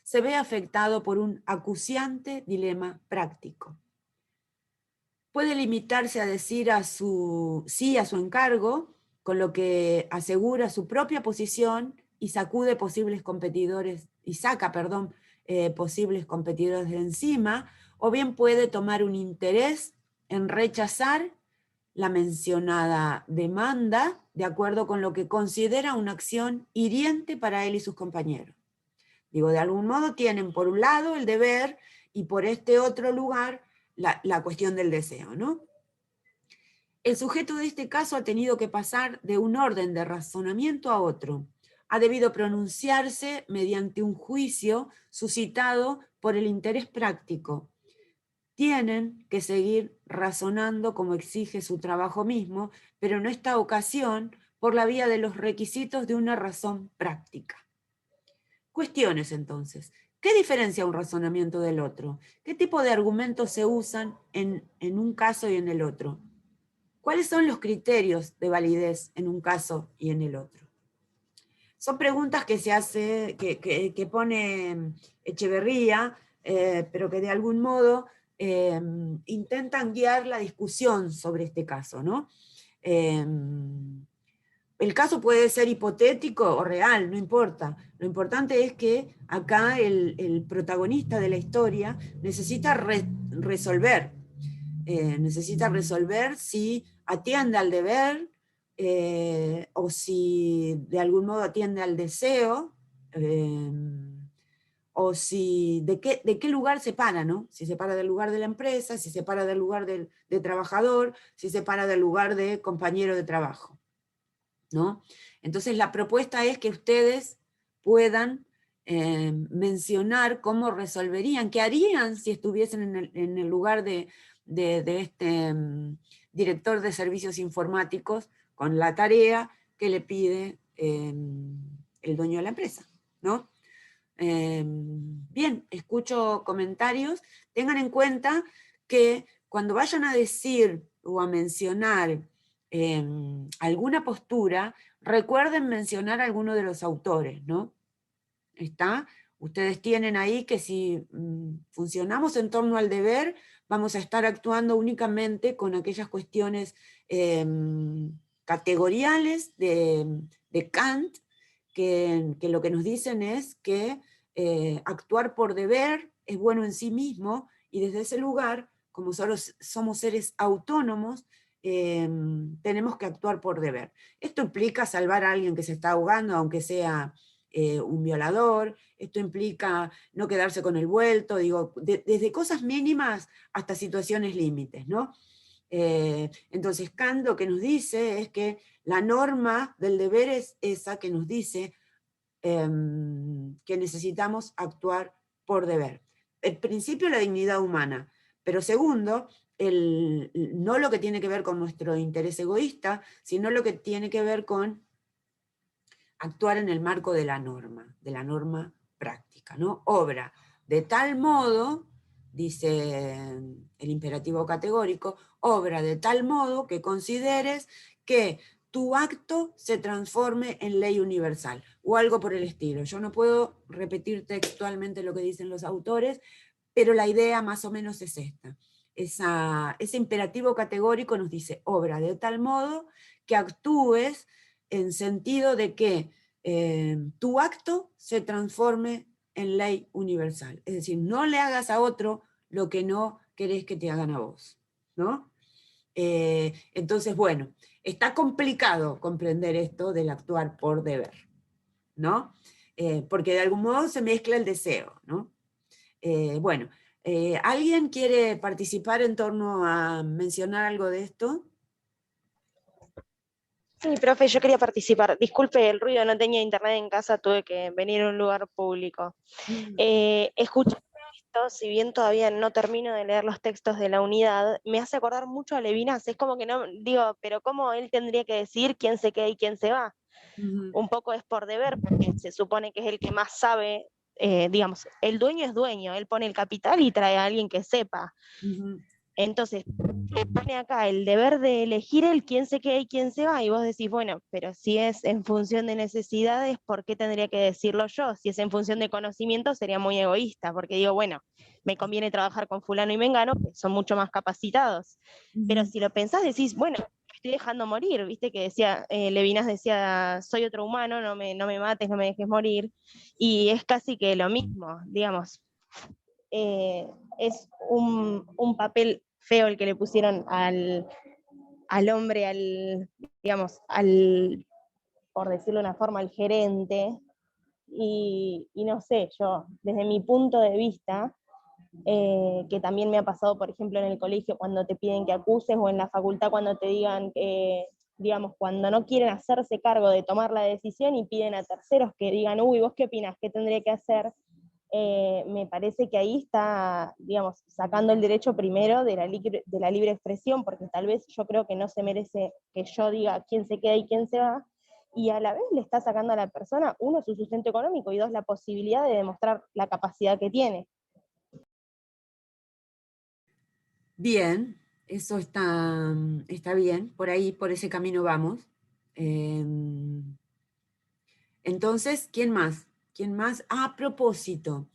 Speaker 1: se ve afectado por un acuciante dilema práctico. Puede limitarse a decir sí a su encargo, con lo que asegura su propia posición y sacude posibles competidores, y saca, perdón, posibles competidores de encima, o bien puede tomar un interés en rechazar la mencionada demanda de acuerdo con lo que considera una acción hiriente para él y sus compañeros. Digo, de algún modo tienen por un lado el deber y por este otro lugar la cuestión del deseo, ¿no? El sujeto de este caso ha tenido que pasar de un orden de razonamiento a otro. Ha debido pronunciarse mediante un juicio suscitado por el interés práctico. Tienen que seguir razonando como exige su trabajo mismo, pero en esta ocasión por la vía de los requisitos de una razón práctica. Cuestiones entonces. ¿Qué diferencia un razonamiento del otro? ¿Qué tipo de argumentos se usan en un caso y en el otro? ¿Cuáles son los criterios de validez en un caso y en el otro? Son preguntas que se hace, que pone Echeverría, pero que de algún modo intentan guiar la discusión sobre este caso, ¿no? El caso puede ser hipotético o real, no importa. Lo importante es que acá el protagonista de la historia necesita resolver. Necesita resolver si atiende al deber o si de algún modo atiende al deseo, o si de qué lugar se para, ¿no? Si se para del lugar de la empresa, si se para del lugar de trabajador, si se para del lugar de compañero de trabajo, ¿no? Entonces la propuesta es que ustedes puedan mencionar cómo resolverían, qué harían si estuviesen en el lugar de este director de servicios informáticos con la tarea que le pide el dueño de la empresa, ¿no? Bien, escucho comentarios. Tengan en cuenta que cuando vayan a decir o a mencionar alguna postura, recuerden mencionar a alguno de los autores, ¿no? ¿Está? Ustedes tienen ahí que si funcionamos en torno al deber, vamos a estar actuando únicamente con aquellas cuestiones categoriales de Kant, que lo que nos dicen es que actuar por deber es bueno en sí mismo, y desde ese lugar, como solo somos seres autónomos, tenemos que actuar por deber. Esto implica salvar a alguien que se está ahogando, aunque sea un violador. Esto implica no quedarse con el vuelto, digo, desde cosas mínimas hasta situaciones límites, ¿no? Entonces Kant lo que nos dice es que la norma del deber es esa que nos dice que necesitamos actuar por deber. El principio, la dignidad humana, pero segundo, no lo que tiene que ver con nuestro interés egoísta, sino lo que tiene que ver con actuar en el marco de la norma práctica, ¿no? Obra de tal modo, dice el imperativo categórico, obra de tal modo que consideres que tu acto se transforme en ley universal, o algo por el estilo. Yo no puedo repetir textualmente lo que dicen los autores, pero la idea más o menos es esta. Ese imperativo categórico nos dice, obra de tal modo que actúes en sentido de que tu acto se transforme en ley universal. Es decir, no le hagas a otro lo que no querés que te hagan a vos, ¿no? Entonces, bueno, está complicado comprender esto del actuar por deber, ¿no? Porque de algún modo se mezcla el deseo, ¿no? Bueno, ¿alguien quiere participar en torno a mencionar algo de esto?
Speaker 10: Sí, profe, yo quería participar. Disculpe el ruido, no tenía internet en casa, tuve que venir a un lugar público. Escuchando esto, si bien todavía no termino de leer los textos de la unidad, me hace acordar mucho a Levinas. Es como que no, digo, pero ¿cómo él tendría que decir quién se queda y quién se va? Un poco es por deber, porque se supone que es el que más sabe, digamos, el dueño es dueño, él pone el capital y trae a alguien que sepa. Entonces, te pone acá el deber de elegir el quién se queda y quién se va, y vos decís, bueno, pero si es en función de necesidades, ¿por qué tendría que decirlo yo? Si es en función de conocimiento, sería muy egoísta, porque digo, bueno, me conviene trabajar con fulano y mengano, que son mucho más capacitados. Pero si lo pensás, decís, bueno, me estoy dejando morir, viste que decía, Levinas decía, soy otro humano, no me mates, no me dejes morir, y es casi que lo mismo, digamos. Es un papel feo el que le pusieron al hombre, digamos, por decirlo de una forma, al gerente, y no sé, yo, desde mi punto de vista, que también me ha pasado, por ejemplo, en el colegio, cuando te piden que acuses, o en la facultad cuando te digan que, digamos, cuando no quieren hacerse cargo de tomar la decisión y piden a terceros que digan, uy, ¿vos qué opinás? ¿Qué tendría que hacer? Me parece que ahí está, digamos, sacando el derecho primero de la libre expresión, porque tal vez yo creo que no se merece que yo diga quién se queda y quién se va, y a la vez le está sacando a la persona, uno, su sustento económico, y dos, la posibilidad de demostrar la capacidad que tiene.
Speaker 1: Bien, eso está bien, por ahí, por ese camino vamos. Entonces, ¿quién más? ¿Quién más? Ah, a propósito,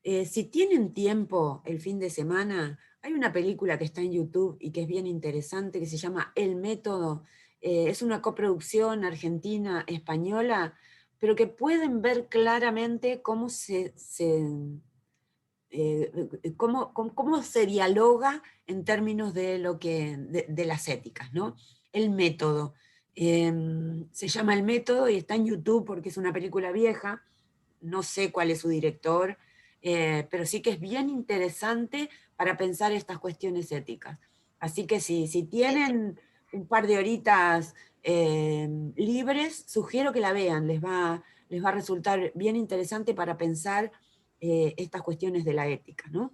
Speaker 1: si tienen tiempo el fin de semana, hay una película que está en YouTube y que es bien interesante, que se llama El Método. Es una coproducción argentina-española, pero que pueden ver claramente cómo cómo se dialoga en términos de, de las éticas, ¿no? El Método. Se llama El Método y está en YouTube porque es una película vieja, no sé cuál es su director, pero sí que es bien interesante para pensar estas cuestiones éticas. Así que si tienen un par de horitas libres, sugiero que la vean, les va a resultar bien interesante para pensar estas cuestiones de la ética, ¿no?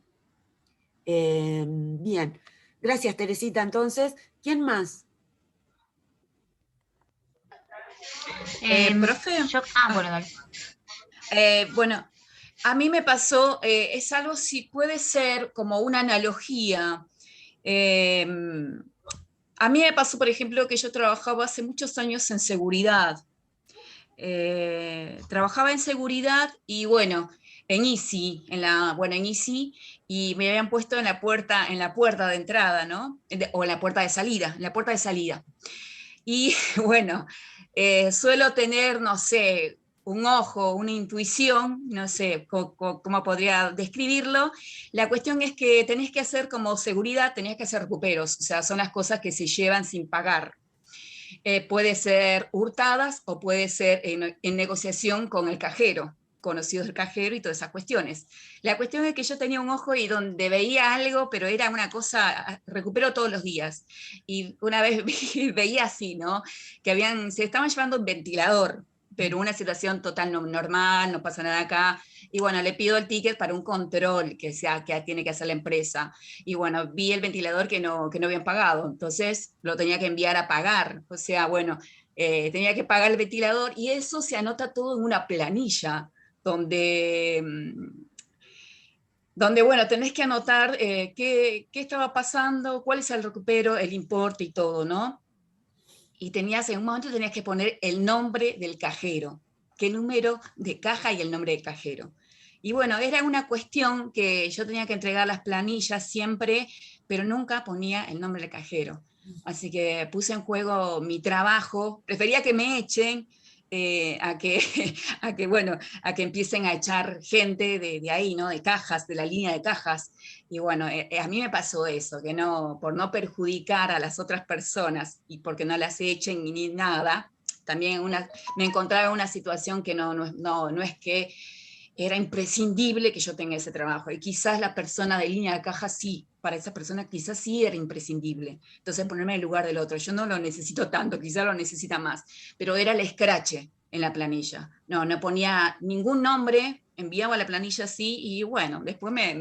Speaker 1: Bien, gracias Teresita. Entonces, ¿quién más?
Speaker 4: Profe.
Speaker 6: Bueno, dale.
Speaker 4: Bueno, a mí me pasó, es algo, si puede ser como una analogía. A mí me pasó, por ejemplo, que yo trabajaba hace muchos años en seguridad. Trabajaba en seguridad y bueno, en ICI, en ICI, y me habían puesto en la puerta de entrada, ¿no? O en la puerta de salida, en la puerta de salida. Y bueno, suelo tener, no sé, un ojo, una intuición, no sé cómo podría describirlo. La cuestión es que tenés que hacer como seguridad, tenés que hacer recuperos, o sea, son las cosas que se llevan sin pagar. Puede ser hurtadas o puede ser en negociación con el cajero, conocidos del cajero y todas esas cuestiones. La cuestión es que yo tenía un ojo y donde veía algo, pero era una cosa, recupero todos los días. Y una vez veía así, ¿no? Que se estaban llevando un ventilador, pero una situación total normal, no pasa nada acá. Y bueno, le pido el ticket para un control que tiene que hacer la empresa. Y bueno, vi el ventilador que no habían pagado, entonces lo tenía que enviar a pagar. O sea, bueno, tenía que pagar el ventilador y eso se anota todo en una planilla donde bueno, tenés que anotar qué estaba pasando, cuál es el recupero, el importe y todo, ¿no? Y en un momento tenías que poner el nombre del cajero, qué número de caja y el nombre del cajero. Y bueno, era una cuestión que yo tenía que entregar las planillas siempre, pero nunca ponía el nombre del cajero. Así que puse en juego mi trabajo, prefería que me echen a que empiecen a echar gente de ahí, ¿no? De cajas, de la línea de cajas. Y bueno, a mí me pasó eso, que por no perjudicar a las otras personas y porque no las echen ni nada, también me encontraba en una situación que no es que era imprescindible que yo tenga ese trabajo. Y quizás la persona de línea de caja sí, para esa persona quizás sí era imprescindible. Entonces ponerme en el lugar del otro. Yo no lo necesito tanto, quizás lo necesita más. Pero era el escrache en la planilla. No ponía ningún nombre, enviaba la planilla así y bueno, después me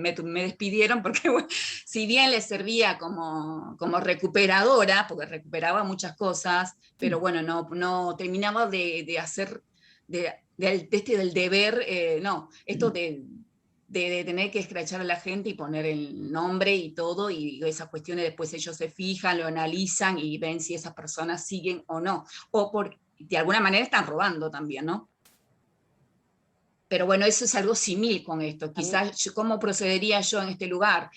Speaker 4: despidieron porque bueno, si bien les servía como recuperadora, porque recuperaba muchas cosas, pero bueno, no terminaba de hacer... del deber, no, esto de de tener que escrachar a la gente y poner el nombre y todo, y esas cuestiones después ellos se fijan, lo analizan y ven si esas personas siguen o no, o de alguna manera están robando también, ¿no? Pero bueno, eso es algo simil con esto, quizás cómo procedería yo en este lugar,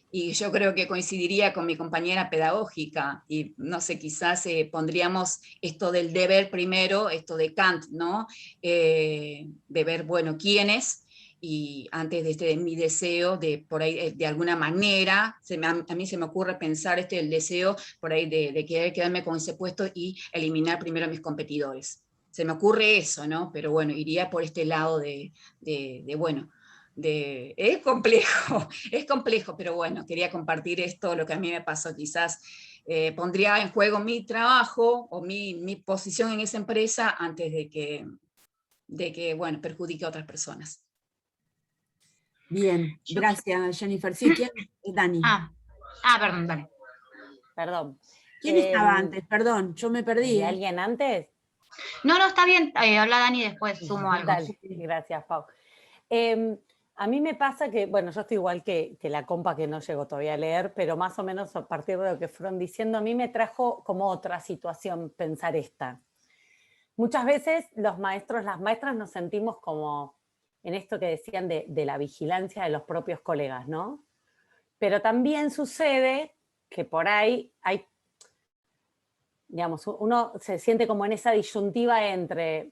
Speaker 4: y yo creo que coincidiría con mi compañera pedagógica, y no sé, quizás pondríamos esto del deber primero, esto de Kant, ¿no? De ver, bueno, quiénes, y antes de mi deseo de por ahí, de alguna manera, a mí se me ocurre pensar el deseo por ahí de querer quedarme con ese puesto y eliminar primero a mis competidores. Se me ocurre eso, ¿no? Pero bueno, iría por este lado bueno, es complejo, es complejo, pero bueno, quería compartir esto, lo que a mí me pasó, quizás pondría en juego mi trabajo o mi posición en esa empresa antes de que bueno, perjudique a otras personas.
Speaker 1: Bien, gracias Jennifer. Sí, ¿quién? Dani.
Speaker 6: Perdón, dale.
Speaker 3: Perdón.
Speaker 1: ¿Quién estaba antes? Perdón, yo me perdí.
Speaker 3: ¿Hay alguien antes?
Speaker 6: No, está bien, habla Dani y después sumo algo.
Speaker 3: Dale, gracias, Pau. A mí me pasa que, bueno, yo estoy igual que la compa que no llegó todavía a leer, pero más o menos a partir de lo que fueron diciendo, a mí me trajo como otra situación pensar esta. Muchas veces los maestros, las maestras nos sentimos como en esto que decían de la vigilancia de los propios colegas, ¿no? Pero también sucede que por ahí hay, digamos, uno se siente como en esa disyuntiva entre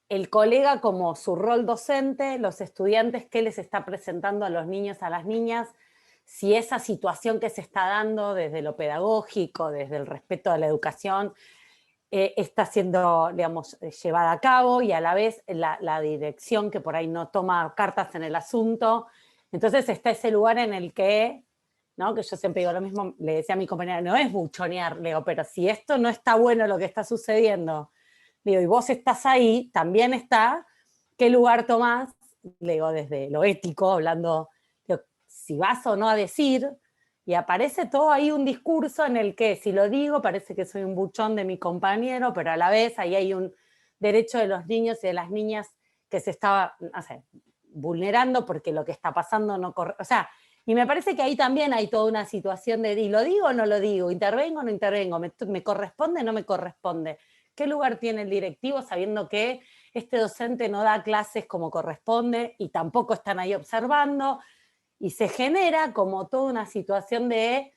Speaker 3: el colega como su rol docente, los estudiantes, qué les está presentando a los niños, a las niñas, si esa situación que se está dando desde lo pedagógico, desde el respeto a la educación, está siendo, digamos, llevada a cabo, y a la vez la dirección que por ahí no toma cartas en el asunto. Entonces está ese lugar en el que, ¿no? Que yo siempre digo lo mismo, le decía a mi compañera, no es buchonear, le digo, pero si esto no está bueno lo que está sucediendo, le digo, y vos estás ahí, también está, ¿qué lugar tomás? Le digo, desde lo ético, hablando, digo, si vas o no a decir, y aparece todo ahí un discurso en el que, si lo digo, parece que soy un buchón de mi compañero, pero a la vez ahí hay un derecho de los niños y de las niñas que se estaba, no sé, vulnerando porque lo que está pasando no corre. O sea, y me parece que ahí también hay toda una situación de, ¿y lo digo o no lo digo? ¿Intervengo o no intervengo? ¿Me corresponde o no me corresponde? ¿Qué lugar tiene el directivo sabiendo que este docente no da clases como corresponde y tampoco están ahí observando? Y se genera como toda una situación de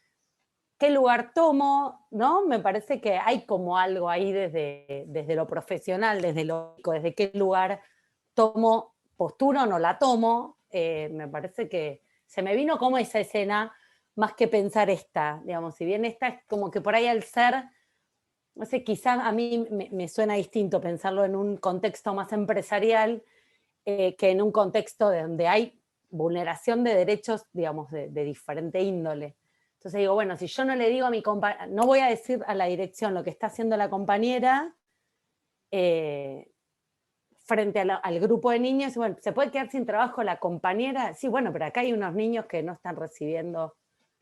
Speaker 3: qué lugar tomo, ¿no? Me parece que hay como algo ahí desde lo profesional, desde qué lugar tomo postura o no la tomo. Me parece que se me vino como esa escena más que pensar esta, digamos, si bien esta es como que por ahí al ser, no sé, quizás a mí me suena distinto pensarlo en un contexto más empresarial que en un contexto donde hay vulneración de derechos, digamos, de diferente índole. Entonces digo, bueno, si yo no le digo a mi compañera, no voy a decir a la dirección lo que está haciendo la compañera frente al grupo de niños, bueno, ¿se puede quedar sin trabajo la compañera? Sí, bueno, pero acá hay unos niños que no están recibiendo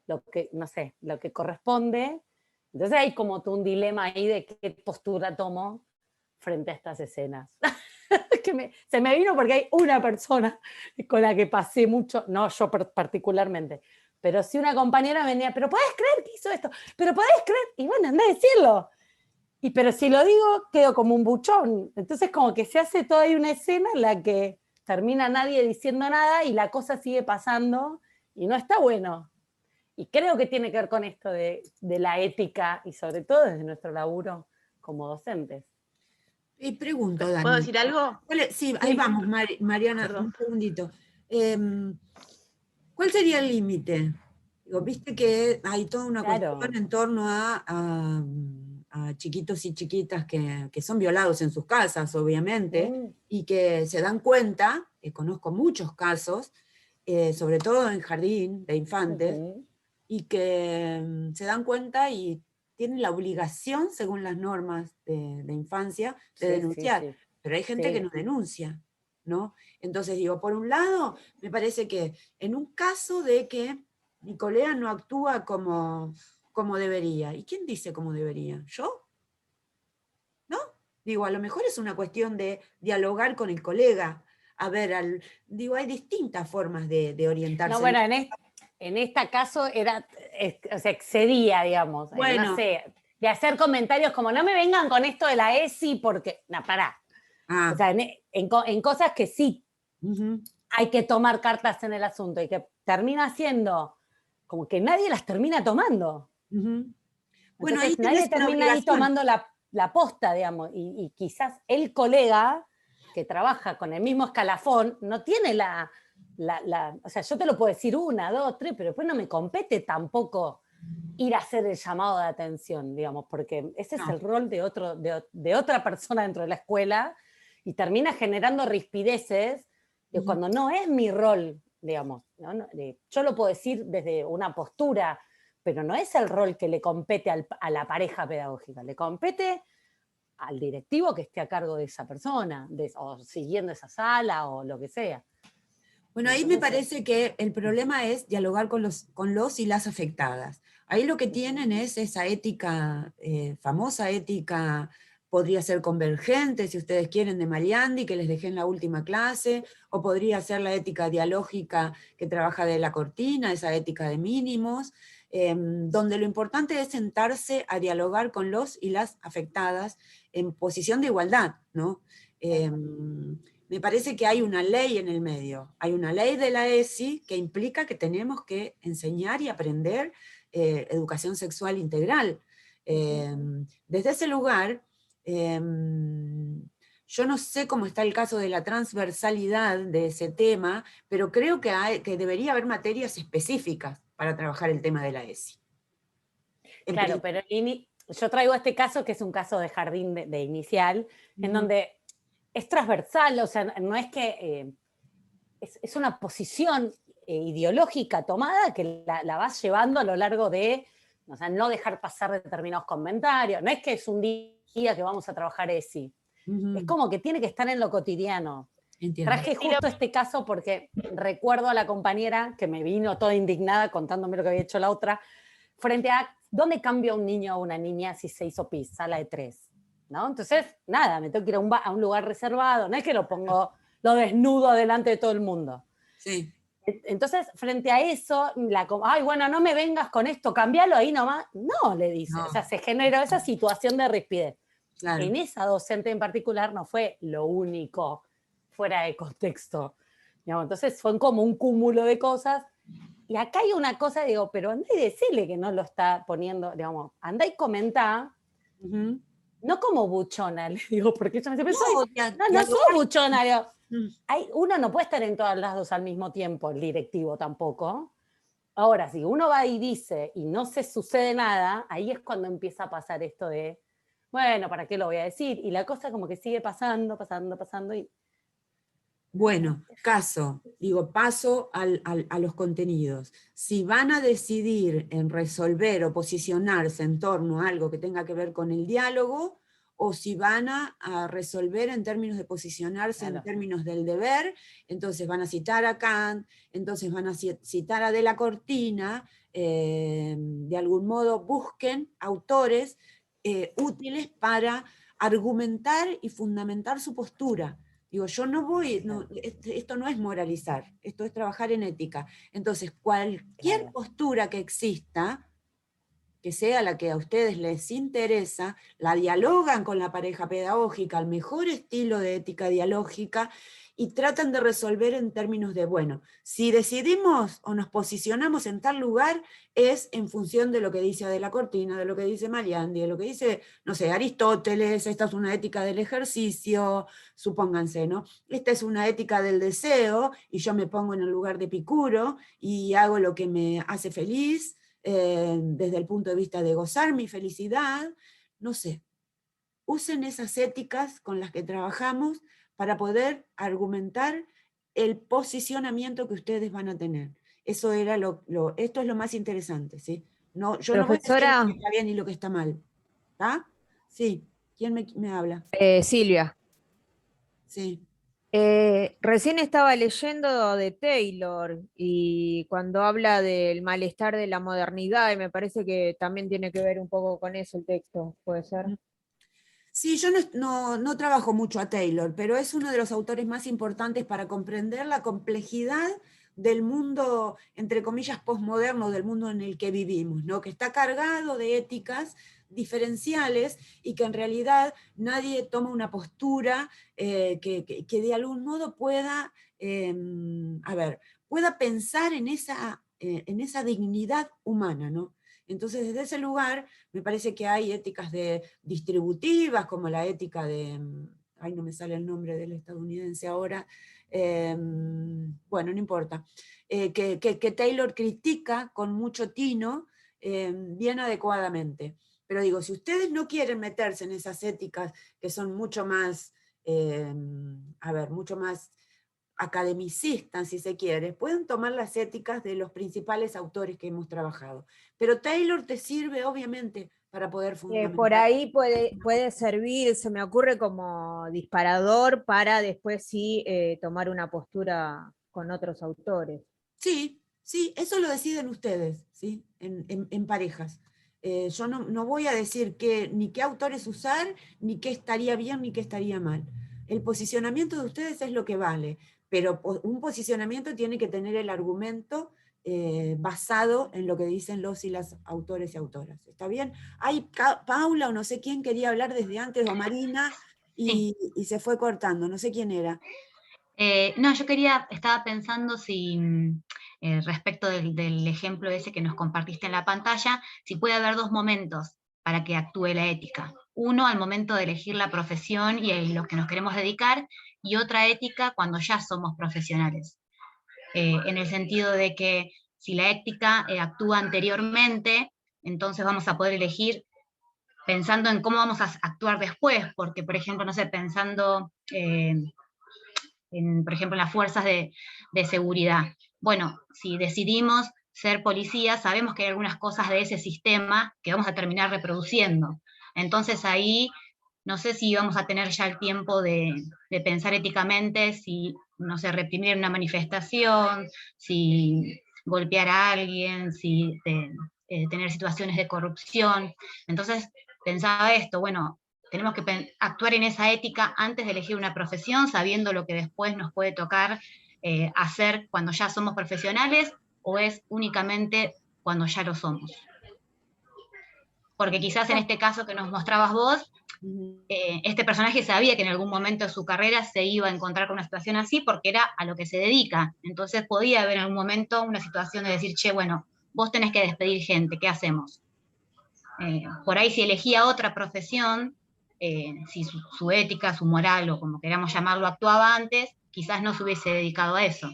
Speaker 3: lo que, no sé, lo que corresponde. Entonces hay como un dilema ahí de qué postura tomo frente a estas escenas. Se me vino porque hay una persona con la que pasé mucho, no yo particularmente, pero sí una compañera venía, pero ¿podés creer que hizo esto? ¿Pero podés creer? Y bueno, andá a decirlo. Pero si lo digo, quedo como un buchón. Entonces como que se hace toda ahí una escena en la que termina nadie diciendo nada y la cosa sigue pasando y no está bueno. Y creo que tiene que ver con esto de la ética y sobre todo desde nuestro laburo como docentes.
Speaker 1: Y pregunto, Dani.
Speaker 7: ¿Puedo decir algo?
Speaker 1: Sí, ahí vamos, Mariana,
Speaker 7: Perdón.
Speaker 1: un segundito. ¿Cuál sería el límite? Viste que hay toda una cuestión en torno a chiquitos y chiquitas que son violados en sus casas, obviamente, y que se dan cuenta, conozco muchos casos, sobre todo en jardín de infantes, y que se dan cuenta y tienen la obligación, según las normas de infancia, de denunciar. Sí. Pero hay gente que no denuncia, ¿no? Entonces digo, por un lado, me parece que en un caso de que mi colega no actúa como debería, ¿y quién dice cómo debería? ¿Yo? ¿No? Digo, a lo mejor es una cuestión de dialogar con el colega, a ver, digo, hay distintas formas de orientarse.
Speaker 3: No, bueno, en este caso era, o sea, excedía, digamos,
Speaker 1: Bueno.
Speaker 3: no sé, de hacer comentarios como, no me vengan con esto de la ESI porque, no, pará.
Speaker 1: Ah.
Speaker 3: O sea, en cosas que sí hay que tomar cartas en el asunto y que termina siendo como que nadie las termina tomando.
Speaker 1: Bueno,
Speaker 3: entonces nadie termina ahí tomando la posta, digamos, y quizás el colega que trabaja con el mismo escalafón no tiene o sea, yo te lo puedo decir 1, 2, 3, pero después no me compete tampoco ir a hacer el llamado de atención, digamos, porque ese es el rol de otra persona dentro de la escuela y termina generando rispideces cuando no es mi rol, digamos, ¿no? Yo lo puedo decir desde una postura, pero no es el rol que le compete a la pareja pedagógica, le compete al directivo que esté a cargo de esa persona, o siguiendo esa sala o lo que sea.
Speaker 1: Bueno, ahí me parece que el problema es dialogar con los y las afectadas. Ahí lo que tienen es esa ética, famosa ética, podría ser convergente, si ustedes quieren, de Mariandi, que les dejé en la última clase, o podría ser la ética dialógica que trabaja de la Cortina, esa ética de mínimos, donde lo importante es sentarse a dialogar con los y las afectadas en posición de igualdad, ¿no? Me parece que hay una ley en el medio, hay una ley de la ESI que implica que tenemos que enseñar y aprender educación sexual integral. Desde ese lugar, yo no sé cómo está el caso de la transversalidad de ese tema, pero creo que debería haber materias específicas para trabajar el tema de la ESI.
Speaker 3: Claro, pero yo traigo este caso que es un caso de jardín de inicial, en donde es transversal, o sea, no es que es una posición ideológica tomada que la vas llevando a lo largo de, o sea, no dejar pasar determinados comentarios, no es que es un día que vamos a trabajar ESI, es como que tiene que estar en lo cotidiano.
Speaker 1: Entiendo.
Speaker 3: Traje justo este caso porque recuerdo a la compañera que me vino toda indignada contándome lo que había hecho la otra, frente a ¿dónde cambia un niño o una niña si se hizo pis? Sala de 3. ¿No? Entonces, nada, me tengo que ir a un lugar reservado, no es que lo desnudo delante de todo el mundo.
Speaker 1: Sí.
Speaker 3: Entonces, frente a eso, ay, bueno, no me vengas con esto, cambialo ahí nomás. No, le dice.
Speaker 1: No.
Speaker 3: O sea, se generó esa situación de rispidez.
Speaker 1: Claro.
Speaker 3: En esa docente en particular no fue lo único fuera de contexto. Digamos, entonces, fue como un cúmulo de cosas. Y acá hay una cosa, digo, pero andá y decirle que no lo está poniendo, digamos, andá y comentá. No como buchona, le digo, porque ella me dice, no soy buchona. Digo, uno no puede estar en todas las dos al mismo tiempo, el directivo tampoco. Ahora, si uno va y dice y no se sucede nada, ahí es cuando empieza a pasar esto de, bueno, ¿para qué lo voy a decir? Y la cosa como que sigue pasando. Y...
Speaker 1: Bueno, paso a los contenidos. Si van a decidir en resolver o posicionarse en torno a algo que tenga que ver con el diálogo, o si van a resolver en términos de posicionarse en términos del deber, entonces van a citar a Kant, entonces van a citar a De la Cortina, de algún modo busquen autores útiles para argumentar y fundamentar su postura. Digo, yo no voy, esto no es moralizar, esto es trabajar en ética. Entonces, cualquier postura que exista, que sea la que a ustedes les interesa, la dialogan con la pareja pedagógica, al mejor estilo de ética dialógica, y tratan de resolver en términos de, bueno, si decidimos o nos posicionamos en tal lugar, es en función de lo que dice De la Cortina, de lo que dice Mariandi, de lo que dice, no sé, Aristóteles, esta es una ética del ejercicio, supónganse, ¿no? Esta es una ética del deseo, y yo me pongo en el lugar de Epicuro, y hago lo que me hace feliz, desde el punto de vista de gozar mi felicidad, no sé. Usen esas éticas con las que trabajamos para poder argumentar el posicionamiento que ustedes van a tener. Eso era esto es lo más interesante, ¿sí? No, yo no voy a decir lo que está bien y lo que está mal. ¿Está? Sí. ¿Quién me habla?
Speaker 2: Silvia.
Speaker 1: Sí.
Speaker 2: Recién estaba leyendo de Taylor y cuando habla del malestar de la modernidad, y me parece que también tiene que ver un poco con eso el texto, ¿puede ser?
Speaker 1: Sí, yo no trabajo mucho a Taylor, pero es uno de los autores más importantes para comprender la complejidad del mundo, entre comillas, postmoderno, del mundo en el que vivimos, ¿no? Que está cargado de éticas diferenciales y que en realidad nadie toma una postura que de algún modo pueda, pueda pensar en esa dignidad humana, ¿no? Entonces, desde ese lugar, me parece que hay éticas distributivas, como la ética de, ay, no me sale el nombre del estadounidense ahora, bueno, no importa, que Taylor critica con mucho tino, bien adecuadamente. Pero digo, si ustedes no quieren meterse en esas éticas que son mucho más, mucho más academicistas, si se quiere, pueden tomar las éticas de los principales autores que hemos trabajado. Pero Taylor te sirve, obviamente, para poder fundamentar.
Speaker 2: Por ahí puede servir, se me ocurre, como disparador para después sí tomar una postura con otros autores.
Speaker 1: Sí, sí, eso lo deciden ustedes, ¿sí? En parejas. Yo no voy a decir ni qué autores usar, ni qué estaría bien, ni qué estaría mal. El posicionamiento de ustedes es lo que vale, pero un posicionamiento tiene que tener el argumento basado en lo que dicen los y las autores y autoras. ¿Está bien? Hay Paula o no sé quién quería hablar desde antes, o Marina, y se fue cortando, no sé quién era.
Speaker 6: No, yo estaba pensando si respecto del ejemplo ese que nos compartiste en la pantalla, si puede haber dos momentos para que actúe la ética. Uno, al momento de elegir la profesión y lo que nos queremos dedicar, y otra ética cuando ya somos profesionales. En el sentido de que si la ética actúa anteriormente, entonces vamos a poder elegir pensando en cómo vamos a actuar después, porque, por ejemplo, no sé, pensando por ejemplo, en las fuerzas de seguridad. Bueno, si decidimos ser policías, sabemos que hay algunas cosas de ese sistema que vamos a terminar reproduciendo. Entonces ahí no sé si vamos a tener ya el tiempo de pensar éticamente, si, no sé, reprimir una manifestación, si golpear a alguien, si tener situaciones de corrupción. Entonces pensaba esto, bueno, tenemos que actuar en esa ética antes de elegir una profesión, sabiendo lo que después nos puede tocar hacer cuando ya somos profesionales, o es únicamente cuando ya lo somos. Porque quizás en este caso que nos mostrabas vos, este personaje sabía que en algún momento de su carrera se iba a encontrar con una situación así porque era a lo que se dedica. Entonces podía haber en algún momento una situación de decir, che, bueno, vos tenés que despedir gente, ¿qué hacemos? Por ahí si elegía otra profesión, si su ética, su moral, o como queramos llamarlo, actuaba antes, quizás no se hubiese dedicado a eso.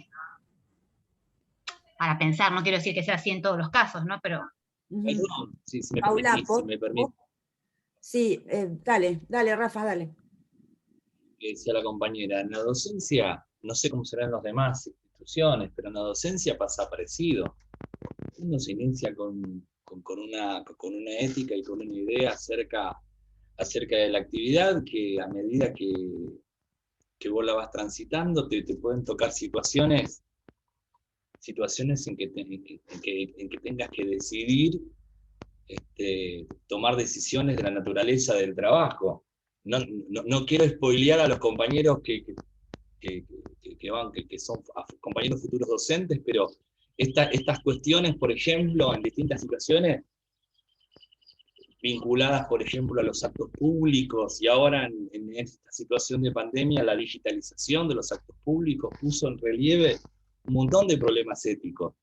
Speaker 6: Para pensar, no quiero decir que sea así en todos los casos, ¿no? Pero...
Speaker 5: Sí, si me
Speaker 1: Paula,
Speaker 5: permitís, si me permitís.
Speaker 1: Sí, dale, Rafa, dale.
Speaker 5: Decía la compañera, en la docencia, no sé cómo serán las demás instituciones, pero en la docencia pasa parecido. Uno se inicia con una ética y con una idea acerca de la actividad, que a medida que vos la vas transitando, te pueden tocar situaciones en que tengas que decidir, tomar decisiones de la naturaleza del trabajo. No quiero spoilear a los compañeros que son compañeros futuros docentes, pero estas cuestiones, por ejemplo, en distintas situaciones, vinculadas, por ejemplo, a los actos públicos, y ahora en esta situación de pandemia, la digitalización de los actos públicos puso en relieve un montón de problemas éticos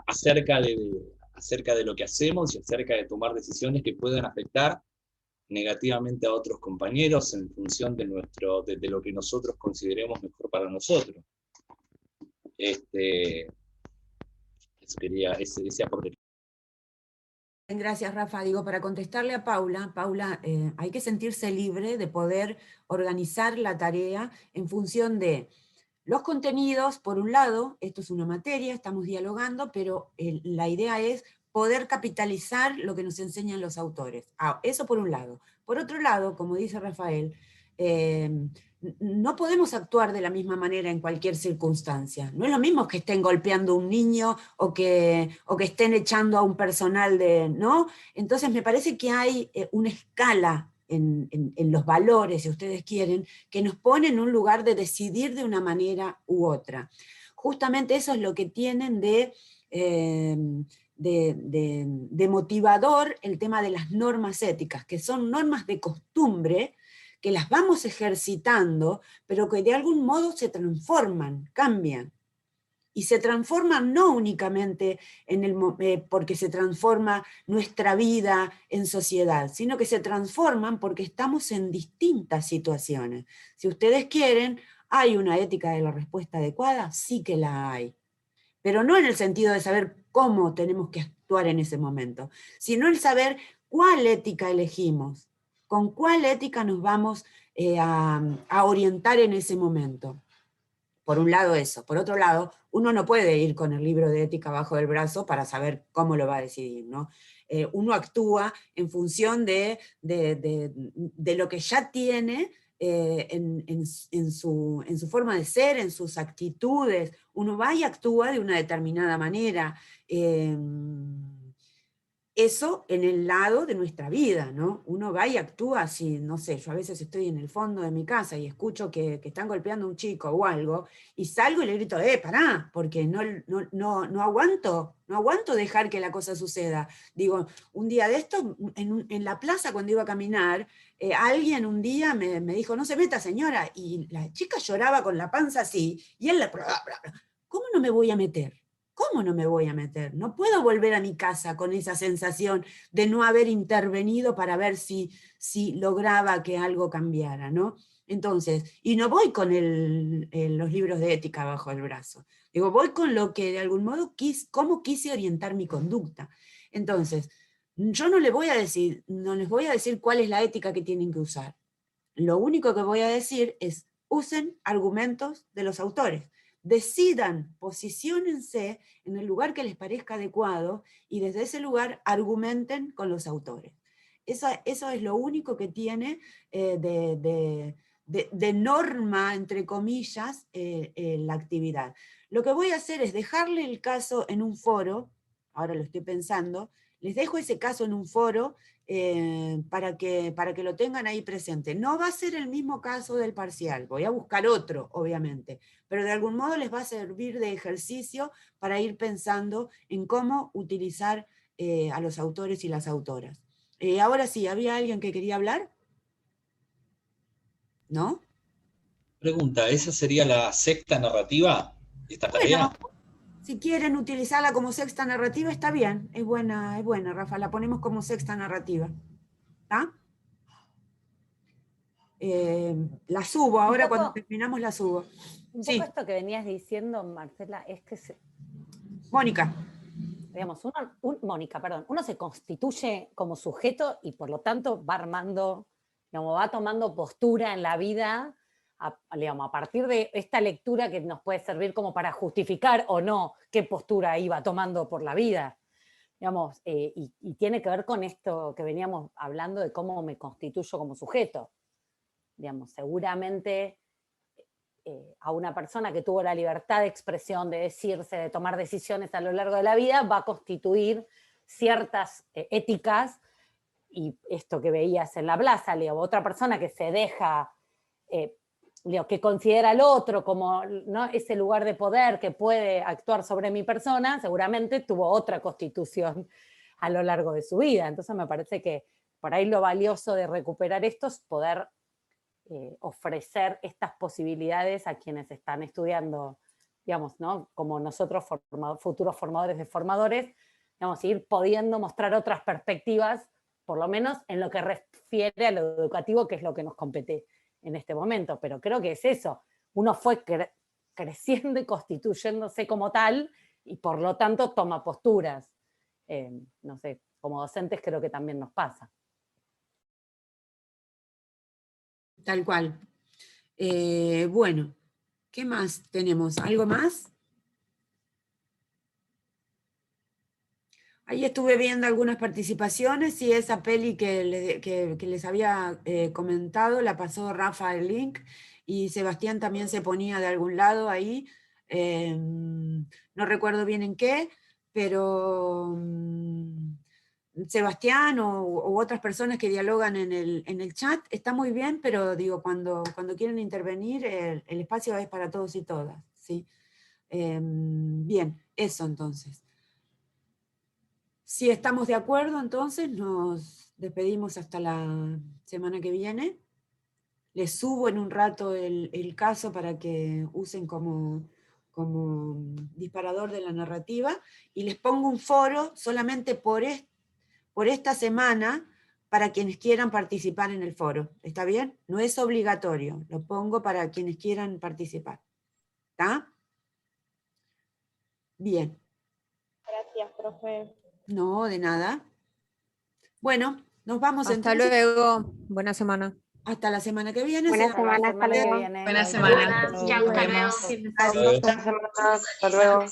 Speaker 5: acerca de lo que hacemos y acerca de tomar decisiones que puedan afectar negativamente a otros compañeros en función de lo que nosotros consideremos mejor para nosotros. Ese aporte.
Speaker 1: Gracias, Rafa. Digo, para contestarle a Paula, hay que sentirse libre de poder organizar la tarea en función de los contenidos, por un lado, esto es una materia, estamos dialogando, pero la idea es poder capitalizar lo que nos enseñan los autores. Eso por un lado. Por otro lado, como dice Rafael, no podemos actuar de la misma manera en cualquier circunstancia. No es lo mismo que estén golpeando a un niño o que estén echando a un personal ¿no? Entonces me parece que hay una escala en los valores, si ustedes quieren, que nos pone en un lugar de decidir de una manera u otra. Justamente eso es lo que tienen de motivador el tema de las normas éticas, que son normas de costumbre, que las vamos ejercitando, pero que de algún modo se transforman, cambian. Y se transforman no únicamente porque se transforma nuestra vida en sociedad, sino que se transforman porque estamos en distintas situaciones. Si ustedes quieren, ¿hay una ética de la respuesta adecuada? Sí que la hay. Pero no en el sentido de saber cómo tenemos que actuar en ese momento, sino el saber cuál ética elegimos, con cuál ética nos vamos a orientar en ese momento. Por un lado eso. Por otro lado, uno no puede ir con el libro de ética bajo el brazo para saber cómo lo va a decidir, ¿no? Uno actúa en función de lo que ya tiene en su forma de ser, en sus actitudes. Uno va y actúa de una determinada manera. Eso en el lado de nuestra vida, ¿no? Uno va y actúa así, no sé, yo a veces estoy en el fondo de mi casa y escucho que están golpeando a un chico o algo, y salgo y le grito, pará, porque no aguanto dejar que la cosa suceda. Digo, un día de esto, en la plaza cuando iba a caminar, alguien un día me dijo, no se meta señora, y la chica lloraba con la panza así, y él le... ¿Cómo no me voy a meter? ¿Cómo no me voy a meter? No puedo volver a mi casa con esa sensación de no haber intervenido para ver si lograba que algo cambiara, ¿no? Entonces, y no voy con los libros de ética bajo el brazo. Digo, voy con lo que de algún modo cómo quise orientar mi conducta. Entonces, yo no les voy a decir cuál es la ética que tienen que usar. Lo único que voy a decir es, usen argumentos de los autores. Decidan, posiciónense en el lugar que les parezca adecuado y desde ese lugar argumenten con los autores. Eso es lo único que tiene de norma, entre comillas, la actividad. Lo que voy a hacer es dejarle el caso en un foro, ahora lo estoy pensando, les dejo ese caso en un foro para que lo tengan ahí presente. No va a ser el mismo caso del parcial, voy a buscar otro, obviamente, pero de algún modo les va a servir de ejercicio para ir pensando en cómo utilizar a los autores y las autoras. Ahora sí, ¿había alguien que quería hablar? ¿No?
Speaker 5: Pregunta, ¿esa sería la sexta narrativa? ¿Esta tarea?
Speaker 1: Bueno, si quieren utilizarla como sexta narrativa, está bien, es buena, Rafa, la ponemos como sexta narrativa. ¿Está? La subo, ahora cuando terminamos la subo.
Speaker 3: Un
Speaker 1: sí.
Speaker 3: poco esto que venías diciendo, Marcela, es que
Speaker 1: Mónica.
Speaker 3: Digamos, Mónica, perdón, uno se constituye como sujeto y por lo tanto va armando, digamos, va tomando postura en la vida digamos, a partir de esta lectura que nos puede servir como para justificar o no qué postura iba tomando por la vida. Digamos, y tiene que ver con esto que veníamos hablando de cómo me constituyo como sujeto. Digamos, seguramente a una persona que tuvo la libertad de expresión, de decirse, de tomar decisiones a lo largo de la vida, va a constituir ciertas éticas, y esto que veías en la plaza, otra persona que se deja, que considera al otro como, ¿no?, ese lugar de poder que puede actuar sobre mi persona, seguramente tuvo otra constitución a lo largo de su vida. Entonces me parece que por ahí lo valioso de recuperar esto es poder ofrecer estas posibilidades a quienes están estudiando, digamos, ¿no?, como nosotros, futuros formadores de formadores, digamos, ir pudiendo mostrar otras perspectivas, por lo menos en lo que refiere a lo educativo, que es lo que nos compete en este momento. Pero creo que es eso, uno fue creciendo y constituyéndose como tal, y por lo tanto toma posturas. No sé, como docentes creo que también nos pasa.
Speaker 1: Tal cual. Bueno, ¿qué más tenemos? ¿Algo más? Ahí estuve viendo algunas participaciones y esa peli que les había comentado la pasó Rafa el link y Sebastián también se ponía de algún lado ahí, no recuerdo bien en qué, pero Sebastián u otras personas que dialogan en el chat está muy bien, pero digo, cuando quieren intervenir el espacio es para todos y todas, ¿sí? Bien, eso entonces. Si estamos de acuerdo, entonces nos despedimos hasta la semana que viene. Les subo en un rato el caso para que usen como disparador de la narrativa y les pongo un foro solamente por esta semana para quienes quieran participar en el foro. ¿Está bien? No es obligatorio, lo pongo para quienes quieran participar. ¿Está? Bien.
Speaker 10: Gracias, profe.
Speaker 1: No, de nada. Bueno, nos vamos
Speaker 2: Hasta
Speaker 1: entonces.
Speaker 2: luego. Buena semana.
Speaker 1: Hasta la semana que viene.
Speaker 10: Buena semana, hasta luego.
Speaker 4: Buena semana.
Speaker 6: Chao,
Speaker 4: Nos vemos.
Speaker 6: hasta luego.
Speaker 10: Buena semana, hasta luego.